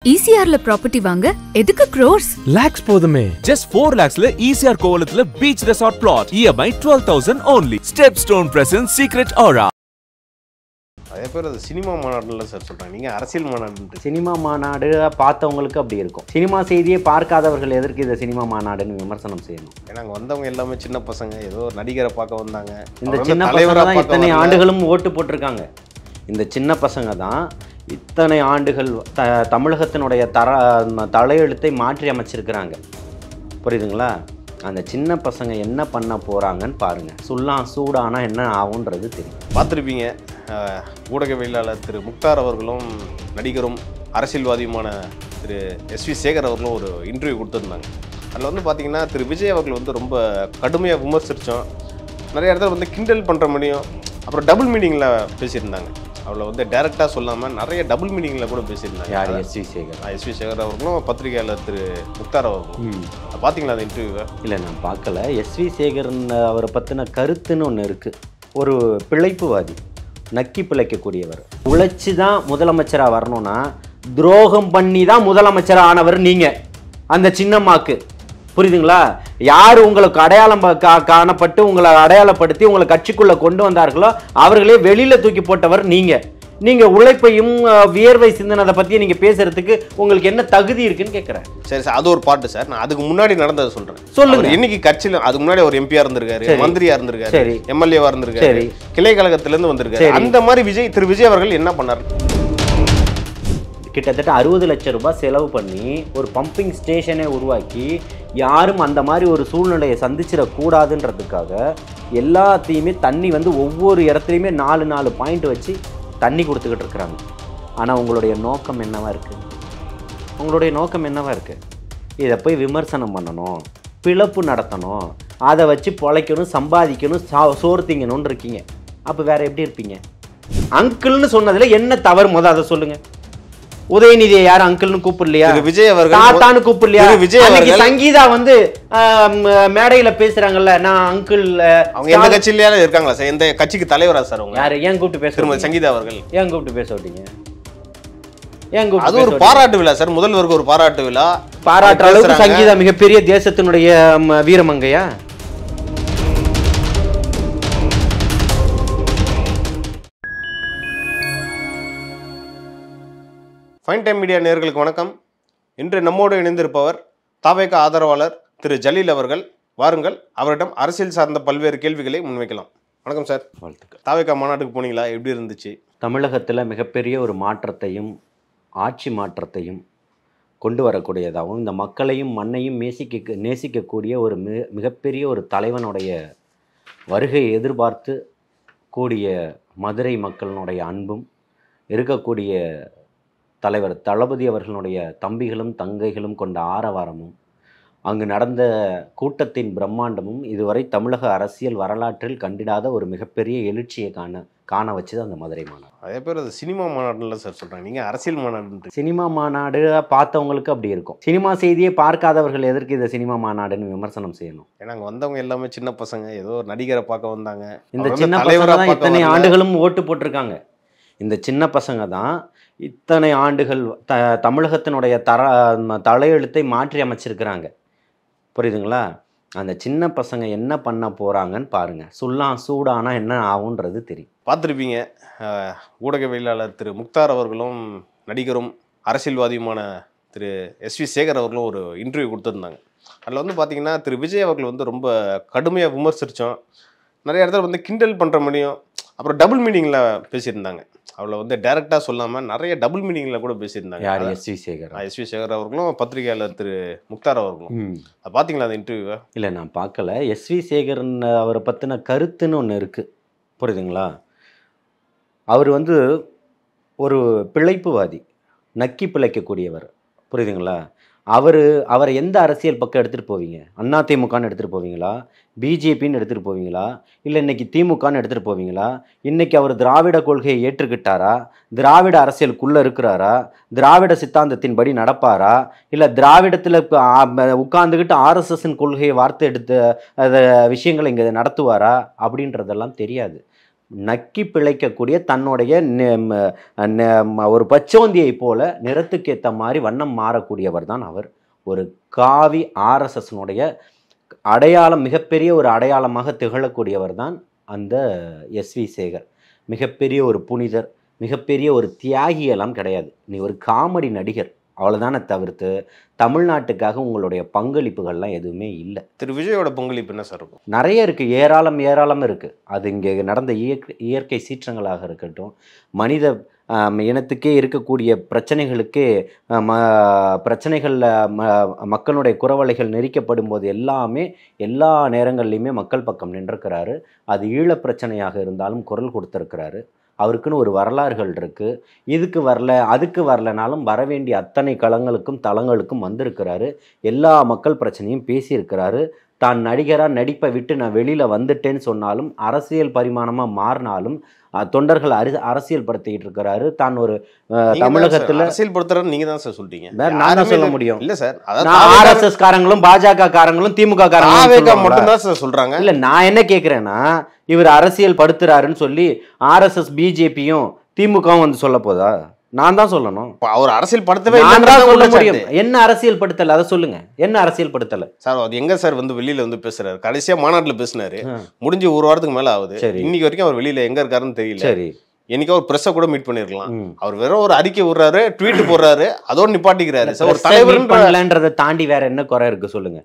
ECRல property வாங்க எதுக்கு crores? lakhs போதுமே. Just 4 lakhsல ECR கோவலத்துல beach resort plot. EMI 12,000 only. Stepstone presents Secret Aura. அதே பேர் அது சினிமா மாநாடுல சார் சொல்றாங்க. நீங்க அரசியல் மாநாடு. சினிமா மாநாடு பார்த்தவங்களுக்கு அப்படி இருக்கும். சினிமா செய்தியை பார்க்காதவர்கள் எதற்கு இதை சினிமா மாநாடுன்னு விமர்சனம் செய்யணும்? ஏன்னா அங்கே வந்தவங்க எல்லாமே சின்ன பசங்க, ஏதோ நடிகரை பார்க்க வந்தாங்க. இந்த சின்ன பசங்க தான் இத்தனை ஆண்டுகளும் ஓட்டு போட்டிருக்காங்க. இந்த சின்ன பசங்க தான் இத்தனை ஆண்டுகள் தமிழகத்தினுடைய தலையெழுத்தை மாற்றி அமைச்சிருக்கிறாங்க. புரியுதுங்களா? அந்த சின்ன பசங்க என்ன பண்ண போகிறாங்கன்னு பாருங்கள். சூடானா என்ன ஆகுன்றது தெரியும். பார்த்துருப்பீங்க, ஊடகவியலாளர் திரு முக்தார் அவர்களும் நடிகரும் அரசியல்வாதியுமான திரு SV சேகர் அவர்களும் ஒரு இன்டர்வியூ கொடுத்துருந்தாங்க. அதில் வந்து பார்த்திங்கன்னா திரு விஜய் அவர்கள் வந்து ரொம்ப கடுமையாக விமர்சித்தோம். நிறைய இடத்துல கிண்டல் பண்ணுற முடியும். அப்புறம் டபுள் மீனிங்கில் பேசியிருந்தாங்க. அவளை டைரெக்டாக சொல்லாமல் நிறைய டபுள் மீனிங்கில் கூட பேசியிருந்தாங்க. யார்? SV சேகர். SV சேகர் அவர்களும் பத்திரிகையாளர் திரு முக்தார் அவர்களும். பார்த்தீங்களா அந்த இன்டர்வியூவை? இல்லை, நான் பார்க்கல. SV சேகர் அவரை பற்றின கருத்துன்னு ஒன்று இருக்குது. ஒரு பிழைப்புவாதி, நக்கி பிழைக்கக்கூடியவர். உழைச்சி தான் முதலமைச்சராக வரணும்னா துரோகம் பண்ணி தான் முதலமைச்சராக ஆனவர் நீங்கள், அந்த சின்னம்மாக்கு. புரியுதுங்களா? யார் உங்களுக்கு அடையாளம் காணப்பட்டு உங்களை அடையாளப்படுத்தி உங்களை கட்சிக்குள்ளே கொண்டு வந்தார்களோ அவர்களே வெளியில் தூக்கி போட்டவர் நீங்கள் உழைப்பையும் வியர்வை சிந்தனதை பற்றி நீங்கள் பேசுறதுக்கு உங்களுக்கு என்ன தகுதி இருக்குன்னு கேட்குறேன். சரி சார், அது ஒரு பாட்டு சார். நான் அதுக்கு முன்னாடி நடந்ததை சொல்கிறேன். சொல்லுங்க. இன்னைக்கு கட்சியில் அதுக்கு முன்னாடி ஒரு MP இருந்திருக்காரு, மந்திரியா இருந்திருக்காரு, MLA இருந்திருக்காரு, கிளை கழகத்திலேருந்து வந்திருக்காரு. அந்த மாதிரி திரு விஜய் அவர்கள் என்ன பண்ணார்? கிட்டத்தட்ட 60 லட்சம் ரூபாய் செலவு பண்ணி ஒரு பம்பிங் ஸ்டேஷனை உருவாக்கி யாரும் அந்த மாதிரி ஒரு சூழ்நிலையை சந்திச்சிடக்கூடாதுன்றதுக்காக எல்லாத்தையுமே தண்ணி ஒவ்வொரு இடத்துலையுமே 4 பாயிண்ட் வச்சு தண்ணி கொடுத்துக்கிட்டு இருக்கிறாங்க. ஆனால் உங்களுடைய நோக்கம் என்னவா இருக்குது? உங்களுடைய நோக்கம் என்னவா இருக்குது? இதை போய் விமர்சனம் பண்ணணும், பிளப்பு நடத்தணும், அதை வச்சு பொழைக்கணும், சம்பாதிக்கணும், சோறு திங்கணும்னு இருக்கீங்க. அப்போ வேற எப்படி இருப்பீங்க? அங்கிள்னு சொன்னதில் என்ன தவறு? அதை சொல்லுங்கள். உதயநிதியை யார் அங்கிள்னு கூப்பிடலையா? விஜய் அவர்கள் தாத்தான்னு கூப்பிடலையா? விஜய் அவர்கள் சங்கீதா மேடையில பேசுறாங்கல்ல, நான் அங்கிள். அவங்க எந்த கட்சியில இருக்காங்களா சார்? எந்த கட்சிக்கு தலைவரா சார் அவங்க? யாரு? ஏன் கூப்பிட்டு பேசுறீங்க? சங்கீதா அவர்கள் ஏன் கூப்பிட்டு பேச விட்டீங்க? அது ஒரு பாராட்டு விழா சார், முதல்வருக்கு ஒரு பாராட்டு விழா. பாராட்டுற அளவுக்கு சங்கீதா மிகப்பெரிய தேசத்தினுடைய வீரமங்கையா? ஃபைன் டைம் மீடியா நேயர்களுக்கு வணக்கம். இன்று நம்மோடு இணைந்திருப்பவர் தாவேக ஆதரவாளர் திரு ஜலீல் அவர்கள். வாருங்கள், அவரிடம் அரசியல் சார்ந்த பல்வேறு கேள்விகளை முன்வைக்கலாம். வணக்கம் சார். வாழ்த்துக்கள். தாவேக மாநாட்டுக்கு போனீங்களா? எப்படி இருந்துச்சு? தமிழகத்தில் மிகப்பெரிய ஒரு மாற்றத்தையும் ஆட்சி மாற்றத்தையும் கொண்டு வரக்கூடியதாகவும் இந்த மக்களையும் மண்ணையும் நேசிக்கக்கூடிய ஒரு மிகப்பெரிய ஒரு தலைவனுடைய வருகையை எதிர்பார்த்து கூடிய மதுரை மக்களினுடைய அன்பும் இருக்கக்கூடிய தலைவர் தளபதி அவர்களுடைய தம்பிகளும் தங்கைகளும் கொண்ட ஆரவாரமும் அங்கு நடந்த கூட்டத்தின் பிரம்மாண்டமும் இதுவரை தமிழக அரசியல் வரலாற்றில் கண்டிடாத ஒரு மிகப்பெரிய எழுச்சியை காண வச்சது அந்த மதுரை மாநாடு. அதே பேர் அது சினிமா மாநாடுல சார் சொல்கிறாங்க. நீங்கள் அரசியல் மாநாடு. சினிமா மாநாடு பார்த்தவங்களுக்கு அப்படி இருக்கும். சினிமா செய்தியை பார்க்காதவர்கள் எதற்கு இதை சினிமா மாநாடுன்னு விமர்சனம் செய்யணும்? ஏன்னா அங்கே வந்தவங்க எல்லாமே சின்ன பசங்க, ஏதோ நடிகரை பார்க்க வந்தாங்க. இந்த சின்ன பசங்க தான் இத்தனை ஆண்டுகளும் ஓட்டு போட்டிருக்காங்க. இந்த சின்ன பசங்க தான் இத்தனை ஆண்டுகள் தமிழகத்தினுடைய தலையெழுத்தை மாற்றி அமைச்சிருக்கிறாங்க. புரியுதுங்களா? அந்த சின்ன பசங்க என்ன பண்ண போகிறாங்கன்னு பாருங்கள். சூடானா என்ன ஆகுன்றது தெரியும். பார்த்துருப்பீங்க, ஊடகவியலாளர் திரு முக்தார் அவர்களும் நடிகரும் அரசியல்வாதியுமான திரு SV சேகர் அவர்களும் ஒரு இன்டர்வியூ கொடுத்துருந்தாங்க. அதில் பார்த்தீங்கன்னா திரு விஜய் அவர்கள் ரொம்ப கடுமையாக விமர்சித்தோம். நிறைய இடத்துல கிண்டல் பண்ணுற முடியும். அப்புறம் டபுள் மீனிங்கில் பேசியிருந்தாங்க. அவளை டைரெக்டாக சொல்லாமல் நிறைய டபுள் மீனிங்கில் கூட பேசியிருந்தாங்க. யார்? SV சேகர். SV சேகர் அவர்களும் பத்திரிகையாளர் திரு முக்தார் அவர்களும். பார்த்தீங்களா அந்த இன்டர்வியூவை? இல்லை, நான் பார்க்கல. SV சேகர் அவரை பற்றின கருத்துன்னு ஒன்று இருக்குது. புரியுதுங்களா? அவர் ஒரு பிழைப்புவாதி, நக்கி பிழைக்கக்கூடியவர். புரியுதுங்களா? அவரை எந்த அரசியல் பக்கம் எடுத்துகிட்டு போவீங்க? அதிமுகன்னு எடுத்துகிட்டு போவீங்களா? பிஜேபின்னு எடுத்துகிட்டு போவீங்களா? இல்லை இன்றைக்கி திமுகன்னு எடுத்துகிட்டு போவீங்களா? இன்றைக்கி அவர் திராவிட கொள்கையை ஏற்றுக்கிட்டாரா? திராவிட அரசியலுக்குள்ளே இருக்கிறாரா? திராவிட சித்தாந்தத்தின்படி நடப்பாரா? இல்லை திராவிடத்தில் உட்கார்ந்துக்கிட்டு RSSன் கொள்கையை வார்த்தை எடுத்து விஷயங்களை இங்கே நடத்துவாரா? அப்படின்றதெல்லாம் தெரியாது. நக்கி பிழைக்கக்கூடிய தன்னுடைய ஒரு பச்சோந்தியை போல நிறத்துக்கு ஏற்ற மாதிரி வண்ணம் மாறக்கூடியவர் தான் அவர். ஒரு காவி ஆர்எஸ்எஸ்னுடைய அடையாளம், மிகப்பெரிய ஒரு அடையாளமாக திகழக்கூடியவர் தான் அந்த எஸ்வி சேகர். மிகப்பெரிய ஒரு புனிதர், மிகப்பெரிய ஒரு தியாகி எல்லாம் கிடையாது. நீ ஒரு காமெடி நடிகர் அவ்வளோதானே தவிர்த்து தமிழ்நாட்டுக்காக உங்களுடைய பங்களிப்புகள்லாம் எதுவுமே இல்லை. திரு விஜயோட பங்களிப்பு என்ன சார் இருக்கும்? நிறைய இருக்குது, ஏராளம் இருக்குது. அது இங்கே நடந்த இயற்கை சீற்றங்களாக இருக்கட்டும், மனித இனத்துக்கே இருக்கக்கூடிய பிரச்சனைகளுக்கே பிரச்சனைகளில் மக்களுடைய குரவலைகள் நெரிக்கப்படும் போது எல்லா நேரங்கள்லையுமே மக்கள் பக்கம் நின்றிருக்கிறாரு. அது ஈழப் பிரச்சனையாக இருந்தாலும் குரல் கொடுத்துருக்கிறாரு. அவருக்குன்னு ஒரு வரலாறுகள் இருக்குது. இதுக்கு வரல அதுக்கு வரலனாலும் வர வேண்டிய அத்தனை களங்களுக்கும் தளங்களுக்கும் வந்திருக்கிறாரு. எல்லா மக்கள் பிரச்சனையும் பேசியிருக்கிறாரு. தான் நடிகராக நடிப்பை விட்டு நான் வெளியில் வந்துட்டேன்னு சொன்னாலும், அரசியல் பரிமாணமாக மாறினாலும் தொண்டர்கள் அரசியல் படுத்திக்கிட்டு இருக்கிறாரு. தான் ஒரு தமிழகத்தில் அரசியல் படுத்துறாரு. நீங்க தான் சார் சொல்றீங்க, நான் தான் சொல்ல முடியும். இல்ல சார், ஆர்எஸ்எஸ் காரங்களும் பாஜக காரங்களும் திமுக காரங்களும் மட்டும் தான் சார் சொல்றாங்க. இல்ல, நான் என்ன கேட்கிறேன்னா, இவர் அரசியல் படுத்துறாருன்னு சொல்லி ஆர்எஸ்எஸ் பிஜேபியும் திமுகவும் வந்து சொல்ல போதா? நான் தான் சொல்லணும். அவர் அரசியல் படுத்தவே சொல்ல முடியும். என்ன அரசியல் படுத்தல அதை சொல்லுங்க. என்ன அரசியல் படுத்தல சார்? அது எங்க சார் வந்து வெளியில வந்து பேசுறாரு? கடைசியா மாநாட்டுல பேசினாரு, முடிஞ்சு ஒரு வாரத்துக்கு மேல ஆகுது. இன்னைக்கு வரைக்கும் அவர் வெளியில எங்க இருக்காருன்னு தெரியல. சரி, என்னைக்கு அவர் பிரஸ் கூட மீட் பண்ணிருக்கலாம். அவர் வெறும் ஒரு அறிக்கை விடுறாரு, ட்வீட் போடுறாரு, அதோட நிப்பாட்டிக்கிறாரு. ஒரு தலைவர் பண்ணலன்றதை தாண்டி வேற என்ன குறை இருக்கு சொல்லுங்க?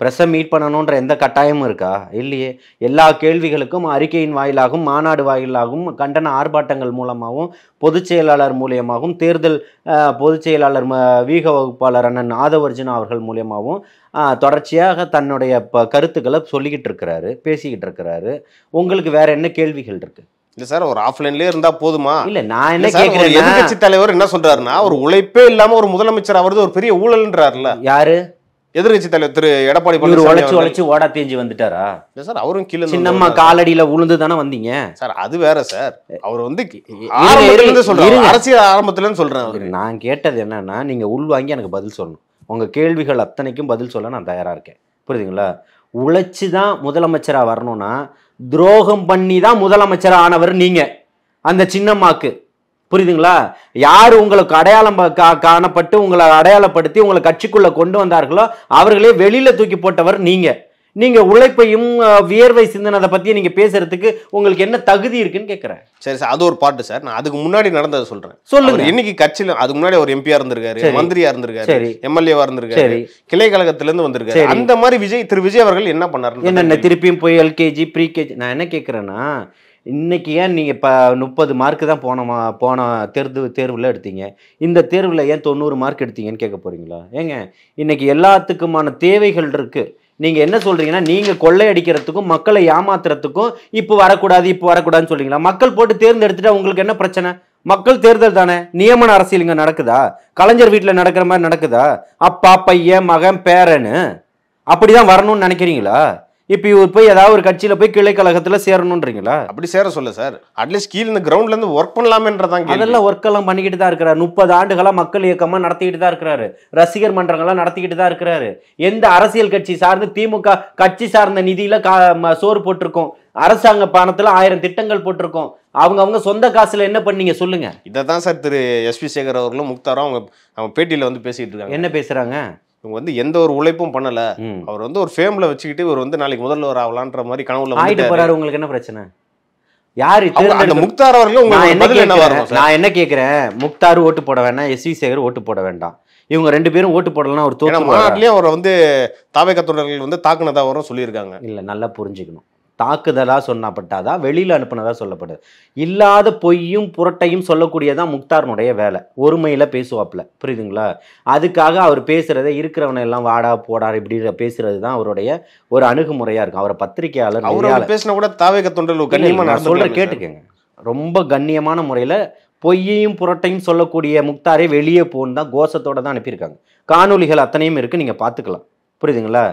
பிரஸ்ஸை மீட் பண்ணணுன்ற எந்த கட்டாயமும் இருக்கா? இல்லையே. எல்லா கேள்விகளுக்கும் அறிக்கையின் வாயிலாகவும் மாநாடு வாயிலாகவும் கண்டன ஆர்ப்பாட்டங்கள் மூலமாகவும் பொதுச் செயலாளர் மூலியமாகவும் தேர்தல் பொதுச் செயலாளர் வீக வகுப்பாளர் அண்ணன் ஆதவர்ஜுனா அவர்கள் மூலியமாகவும் தொடர்ச்சியாக தன்னுடைய கருத்துக்களை சொல்லிக்கிட்டு இருக்கிறாரு, பேசிக்கிட்டு இருக்கிறாரு. உங்களுக்கு வேற என்ன கேள்விகள் இருக்கு? இல்ல சார், ஒரு ஆஃப்லைன்லயே இருந்தா போதுமா? இல்ல, நான் என்ன கேட்கிறேன், எதிர்கட்சி தலைவர் என்ன சொல்றாருன்னா, ஒரு உழைப்பே இல்லாம ஒரு முதலமைச்சர் அவரது ஒரு பெரிய ஊழல்ன்றாருல. யாரு? எதிர்கட்சி தலைவர் திரு எடப்பாடி உழைச்சு ஓடா தேஞ்சு வந்துட்டாரா? இல்ல சார், அவரும் கீழே சின்னம்மா காலடியில உளுந்து தானே வந்தீங்க சார். அது வேற சார். அவர் வந்து அரசியல் ஆரம்பத்துல சொல்றேன். நான் கேட்டது என்னன்னா, நீங்க உள்வாங்கி எனக்கு பதில் சொல்லணும். உங்க கேள்விகள் அத்தனைக்கும் பதில் சொல்ல நான் தயாரா இருக்கேன். புரியுதுங்களா? உழைச்சுதான் முதலமைச்சரா வரணும்னா துரோகம் பண்ணி தான் முதலமைச்சரா ஆனவர் நீங்க, அந்த சின்னம்மாக்கு. புரியுதுங்களா? யார் உங்களுக்கு அடையாளம் காணப்பட்டு உங்களை அடையாளப்படுத்தி உங்களை கட்சிக்குள்ள கொண்டு வந்தார்களோ அவர்களே வெளியில தூக்கி போட்டவர் நீங்க. நீங்க உழைப்பையும் வியர்வை சிந்தனதை பத்தி நீங்க பேசுறதுக்கு உங்களுக்கு என்ன தகுதி இருக்குன்னு கேட்கிறேன். சரி சார், அது ஒரு பாட்டு சார். நான் அதுக்கு முன்னாடி நடந்ததை சொல்றேன். சொல்லுங்க. இன்னைக்கு கட்சியில அதுக்கு முன்னாடி ஒரு எம்பியா இருந்திருக்காரு, மந்திரியா இருந்திருக்காரு, எம்எல்ஏவா இருந்திருக்காரு, கிளை கழகத்துல இருந்து வந்திருக்காரு. அந்த மாதிரி திரு விஜய் அவர்கள் என்ன பண்ணாரு? என்ன திருப்பியும் போய் எல்கேஜி ப்ரீகேஜி? நான் என்ன கேட்கிறேன்னா, இன்னைக்கு ஏன் நீங்கள் இப்போ 30 மார்க்கு தான் போன தேர்வில் எடுத்தீங்க, இந்த தேர்வில் ஏன் 90 மார்க் எடுத்தீங்கன்னு கேட்க போறீங்களா? ஏங்க, இன்னைக்கு எல்லாத்துக்குமான தேவைகள் இருக்கு. நீங்கள் என்ன சொல்றீங்கன்னா, நீங்கள் கொள்ளையடிக்கிறதுக்கும் மக்களை ஏமாத்துறதுக்கும் இப்போ வரக்கூடாதுன்னு சொல்றீங்களா? மக்கள் போட்டு தேர்ந்தெடுத்துட்டா உங்களுக்கு என்ன பிரச்சனை? மக்கள் தேர்தல் தானே. நியமன அரசியல் இங்கே நடக்குதா? கலைஞர் வீட்டில் நடக்கிற மாதிரி நடக்குதா? அப்பா, பையன், மகன், பேரன்னு அப்படிதான் வரணும்னு நினைக்கிறீங்களா? இப்போ இவர் போய் ஏதாவது ஒரு கட்சியில போய் கிளை கழகத்துல சேரணும்ன்றீங்களா? அப்படி சேர சொல்ல சார். அட்லீஸ்ட் கீழ இந்த கிரவுண்ட்ல இருந்து ஒர்க் பண்ணலாமேன்றதான். அதெல்லாம் ஒர்க் எல்லாம் பண்ணிக்கிட்டு தான் இருக்கிறாரு. 30 ஆண்டுகளா மக்கள் இயக்கமா நடத்திக்கிட்டு தான் இருக்கிறாரு. ரசிகர் மன்றங்கள்லாம் நடத்திக்கிட்டு தான் இருக்கிறாரு. எந்த அரசியல் கட்சி சார்ந்து திமுக கட்சி சார்ந்த நிதியில சோறு போட்டிருக்கோம், அரசாங்க பணத்துல 1000 திட்டங்கள் போட்டிருக்கோம். அவங்க சொந்த காசுல என்ன பண்ணீங்க சொல்லுங்க. இதான் சார் திரு எஸ்வி சேகர் அவர்களும் முக்தாரும் அவங்க பேட்டியில வந்து பேசிட்டு இருக்காங்க. என்ன பேசுறாங்க? இவங்க வந்து எந்த ஒரு உழைப்பும் பண்ணல, அவர் வந்து ஒரு ஃபேம்ல வச்சுக்கிட்டு இவர் வந்து நாளைக்கு முதல்வர் ஆகலான்ற மாதிரி கனவுல ஆயிட்டு போறாரு. உங்களுக்கு என்ன பிரச்சனை? யாரு முக்தார் அவர்களும்? நான் என்ன கேட்கிறேன், முக்தாரு ஓட்டு போட வேண்டாம், எஸ்வி சேகர் ஓட்டு போட வேண்டாம். இவங்க 2 பேரும் ஓட்டு போடலாம். ஒரு மாநாட்டிலயும் அவர் வந்து தாவேக தொண்டர்கள் வந்து தாக்குனதா வரும் சொல்லியிருக்காங்க. இல்ல, நல்லா புரிஞ்சுக்கணும். தாக்குதலா சொன்னப்பட்டாதான் வெளியில அனுப்புனதா சொல்லப்படுது. இல்லாத பொய்யும் புரட்டையும் சொல்லக்கூடியதான் முக்தாரனுடைய வேலை. ஒருமையில பேசுவாப்ல. புரியுதுங்களா? அதுக்காக அவர் பேசுறதை இருக்கிறவனை எல்லாம் வாடா போடா இப்படி பேசுறது தான் அவருடைய ஒரு அணுகுமுறையா இருக்கும். அவரை பத்திரிகையாளர் பேசினா கூட தாவேக தொண்டர்கள் சொல்ற கேட்டுக்கங்க. ரொம்ப கண்ணியமான முறையில பொய்யையும் புரட்டையும் சொல்லக்கூடிய முக்தாரை வெளியே போன்னு தான் கோஷத்தோட தான் அனுப்பியிருக்காங்க. காணொலிகள் அத்தனையும் இருக்கு, நீங்க பாத்துக்கலாம். புரியுதுங்களா?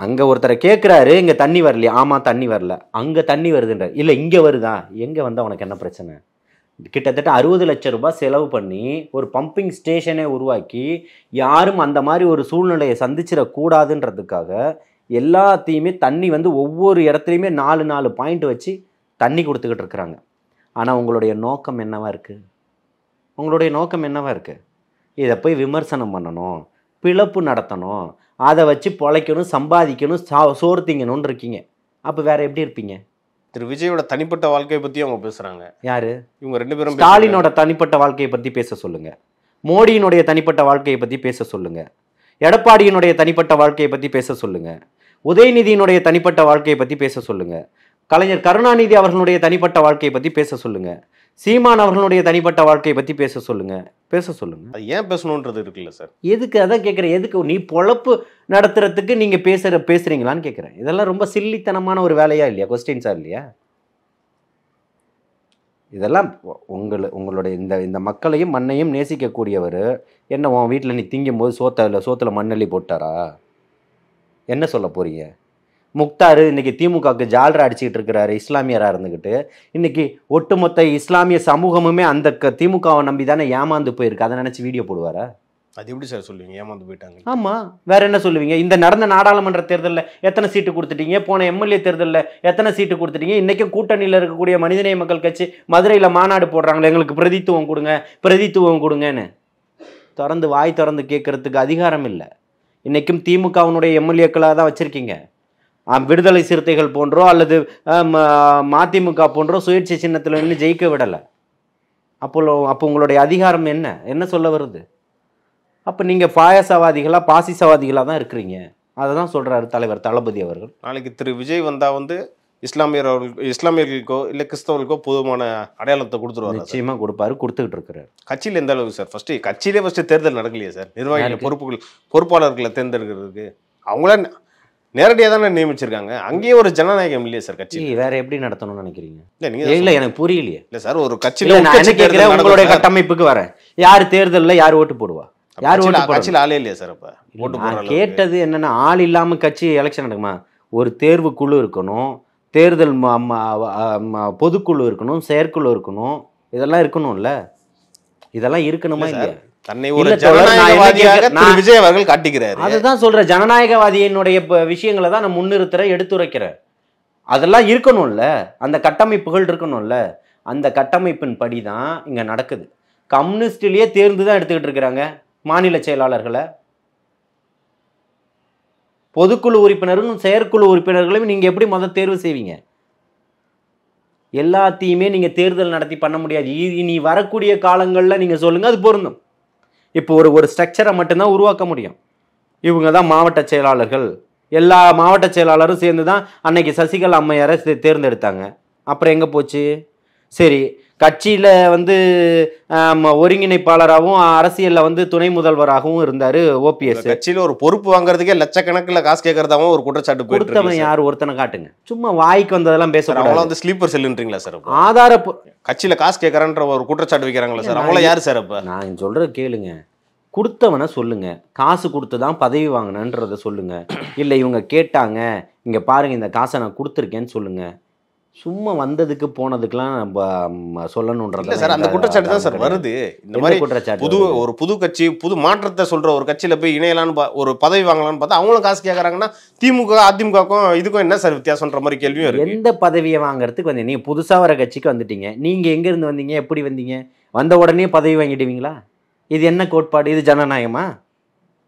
அங்க ஒருத்தரை கேட்கிறாரு, இங்க தண்ணி வரலையா? ஆமா, தண்ணி வரல. அங்க தண்ணி வருதுன்ற. இல்ல, இங்க வருதா? எங்க வந்தா உனக்கு என்ன பிரச்சனை? கிட்டத்தட்ட 60 லட்சம் ரூபாய் செலவு பண்ணி ஒரு பம்பிங் ஸ்டேஷனை உருவாக்கி யாரும் அந்த மாதிரி ஒரு சூழ்நிலையை சந்திச்சிடக்கூடாதுன்றதுக்காக எல்லாத்தையுமே தண்ணி வந்து ஒவ்வொரு இடத்துலையுமே 4 பாயிண்ட் வச்சு தண்ணி கொடுத்துக்கிட்டு இருக்கிறாங்க. ஆனால் உங்களுடைய நோக்கம் என்னவா இருக்குது? உங்களுடைய நோக்கம் என்னவா இருக்குது? இதை போய் விமர்சனம் பண்ணணும், பிளப்பு நடத்தணும், அதை வச்சு பொழைக்கணும், சம்பாதிக்கணும், சோறு திங்கணும்னு இருக்கீங்க. அப்போ வேற எப்படி இருப்பீங்க? திரு விஜயோட தனிப்பட்ட வாழ்க்கையை பற்றி அவங்க பேசுகிறாங்க. யாரு? இவங்க 2 பேரும். ஸ்டாலினோட தனிப்பட்ட வாழ்க்கையை பற்றி பேச சொல்லுங்க, மோடியினுடைய தனிப்பட்ட வாழ்க்கையை பற்றி பேச சொல்லுங்க, எடப்பாடியினுடைய தனிப்பட்ட வாழ்க்கையை பற்றி பேச சொல்லுங்க, உதயநிதியினுடைய தனிப்பட்ட வாழ்க்கையை பற்றி பேச சொல்லுங்க, கலைஞர் கருணாநிதி அவர்களுடைய தனிப்பட்ட வாழ்க்கையை பற்றி பேச சொல்லுங்க, சீமான் அவர்களுடைய தனிப்பட்ட வாழ்க்கையை பற்றி பேச சொல்லுங்க. அது ஏன் பேசணுன்றது இருக்குல்ல சார்? எதுக்கு? அதான் கேட்குறேன். எதுக்கு நீ பொழப்பு நடத்துறதுக்கு நீங்கள் பேசுறீங்களான்னு கேட்குறேன். இதெல்லாம் ரொம்ப சில்லித்தனமான ஒரு வேலையா இல்லையா? கொஸ்டின்ஸா இல்லையா? இதெல்லாம் உங்களுடைய இந்த மக்களையும் மண்ணையும் நேசிக்கக்கூடியவர் என்ன உன் வீட்டில் நீ திங்கும் போது சோத்தில் மண்ணள்ளி போட்டாரா? என்ன சொல்ல போறீங்க? முக்தார் இன்னைக்கு திமுகவுக்கு ஜால்ரா அடிச்சுக்கிட்டு இருக்கிறாரு, இஸ்லாமியராக இருந்துக்கிட்டு. இன்னைக்கு ஒட்டுமொத்த இஸ்லாமிய சமூகமுமே அந்த திமுகவை நம்பி தானே ஏமாந்து போயிருக்கு. அதை நினச்சி வீடியோ போடுவாரா? அது எப்படி சார் சொல்லுவீங்க? ஏமாந்து போயிட்டாங்க. ஆமாம், வேற என்ன சொல்லுவீங்க? இந்த நடந்த நாடாளுமன்ற தேர்தலில் எத்தனை சீட்டு கொடுத்துட்டீங்க? போன எம்எல்ஏ தேர்தலில் எத்தனை சீட்டு கொடுத்துட்டீங்க? இன்றைக்கும் கூட்டணியில் இருக்கக்கூடிய மனிதநேய மக்கள் கட்சி மதுரையில் மாநாடு போடுறாங்களே, எங்களுக்கு பிரதித்துவம் கொடுங்கன்னு வாய் திறந்து கேட்கறதுக்கு அதிகாரம் இல்லை. இன்றைக்கும் திமுகவினுடைய எம்எல்ஏக்களாக தான் வச்சுருக்கீங்க. விடுதலை சிறுத்தைகள் போன்றோ அல்லது மதிமுக போன்றோ சுயேட்சை சின்னத்தில் நின்று ஜெயிக்க விடலை. அப்போ உங்களுடைய அதிகாரம் என்ன சொல்ல வருது? அப்போ நீங்கள் பாயசவாதிகளாக பாசிசவாதிகளாக தான் இருக்கிறீங்க. அதை தான் சொல்கிறாரு தலைவர் தளபதி அவர்கள். நாளைக்கு திரு விஜய் வந்தால் வந்து இஸ்லாமியர்களுக்கோ இல்லை கிறிஸ்தவர்களுக்கோ பொதுவான அடையாளத்தை கொடுத்துருவாரு. நிச்சயமாக கொடுப்பாரு, கொடுத்துக்கிட்டு இருக்கிறார். கட்சியில் எந்த அளவுக்கு சார்? கட்சியிலே தேர்தல் நடக்கலையே சார். நிர்வாகிகள் பொறுப்பாளர்களை தேர்ந்தெடுக்கிறதுக்கு அவங்கள நேரடியாக தானே நியமிச்சிருக்காங்க. அங்கேயே ஒரு ஜனநாயகம் இல்லையே சார் கட்சி. வேற எப்படி நடத்தணும்னு நினைக்கிறீங்க? இல்லை, எனக்கு புரியலையே. இல்லை சார், ஒரு கட்சியில் உங்களுடைய கட்டமைப்புக்கு வரேன். யார் தேர்தலில் யார் ஓட்டு போடுவா? யார் ஓட்டு? கட்சியில் ஆளே இல்லையா சார்? அப்போ நான் கேட்டது என்னன்னா, ஆள் இல்லாமல் கட்சி எலெக்ஷன் நடக்குமா? ஒரு தேர்வு குழு இருக்கணும், தேர்தல் பொதுக்குழு இருக்கணும், செயற்குழு இருக்கணும், இதெல்லாம் இருக்கணும்ல. இதெல்லாம் இருக்கணுமா இல்லையா? தன்னை ஒரு ஜனநாயகவாதியாக திரு விஜய் அவர்கள் காட்டிக்கிறாரு. அதுதான் சொல்றேன், ஜனநாயகவாதியினுடைய விஷயங்களை தான் நான் முன்னிறுத்துறேன், எடுத்துரைக்கிறேன். அதெல்லாம் இருக்கணும்ல, அந்த கட்டமைப்புகள் இருக்கணும்ல. அந்த கட்டமைப்பின் படி தான் இங்க நடக்குது. கம்யூனிஸ்ட்லயே தேர்ந்து தான் எடுத்துக்கிட்டு இருக்கிறாங்க மாநில செயலாளர்களை. பொதுக்குழு உறுப்பினரும் செயற்குழு உறுப்பினர்களையும் நீங்க எப்படி தேர்வு செய்வீங்க? எல்லாத்தையுமே நீங்க தேர்தல் நடத்தி பண்ண முடியாது. இனி வரக்கூடிய காலங்களில் நீங்க சொல்லுங்க, அது பொருந்தும். இப்போ ஒரு ஸ்ட்ரக்சரை மட்டும்தான் உருவாக்க முடியும். இவங்க தான் மாவட்ட செயலாளர்கள், எல்லா மாவட்ட செயலாளரும் சேர்ந்து தான் அன்னைக்கு சசிகலா அம்மையாரை தேர்ந்தெடுத்தாங்க. அப்புறம் எங்கே போச்சு? சரி, கட்சியில் ஒருங்கிணைப்பாளராகவும் அரசியலில் துணை முதல்வராகவும் இருந்தார் ஓபிஎஸ். கட்சியில் ஒரு பொறுப்பு வாங்குறதுக்கே லட்சக்கணக்கில் காசு கேட்கறதாவும் ஒரு குற்றச்சாட்டு. கொடுத்தவன் யார்? ஒருத்தனை காட்டுங்க. சும்மா வாய்க்கு வந்ததெல்லாம் பேசுறாங்க. ஸ்லீப்பர் செல்லுன்றீங்களா சார்? ஆதார கட்சியில் காசு கேட்கறான்ற ஒரு குற்றச்சாட்டு வைக்கிறாங்களா சார்? அவங்கள யார் சார்? அப்ப நான் சொல்ற கேளுங்க. கொடுத்தவனை சொல்லுங்க, காசு கொடுத்து தான் பதவி வாங்கினன்றதை சொல்லுங்க. இல்லை இவங்க கேட்டாங்க, இங்க பாருங்க இந்த காசை நான் கொடுத்துருக்கேன்னு சொல்லுங்க. சும்மா வந்ததுக்கு போனதுக்கெல்லாம் நம்ம சொல்லணும்ன்றது சார். அந்த குற்றச்சாட்டு தான் சார் வருது. இந்த மாதிரி குற்றச்சாட்டு புது கட்சி புது மாற்றத்தை சொல்ற ஒரு கட்சியில போய் இணையலான்னு ஒரு பதவி வாங்கலான்னு பார்த்தா அவங்களும் காசு கேட்கறாங்கன்னா திமுக அதிமுகக்கும் இதுக்கும் என்ன சார் வித்தியாசம்ன்ற மாதிரி கேள்வியும் இருக்கு. எந்த பதவியை வாங்குறதுக்கு வந்து நீங்க புதுசா வர கட்சிக்கு வந்துட்டீங்க, நீங்க எங்க இருந்து வந்தீங்க, எப்படி வந்தீங்க? வந்த உடனே பதவி வாங்கிடுவீங்களா? இது என்ன கோட்பாடு? இது ஜனநாயகமா?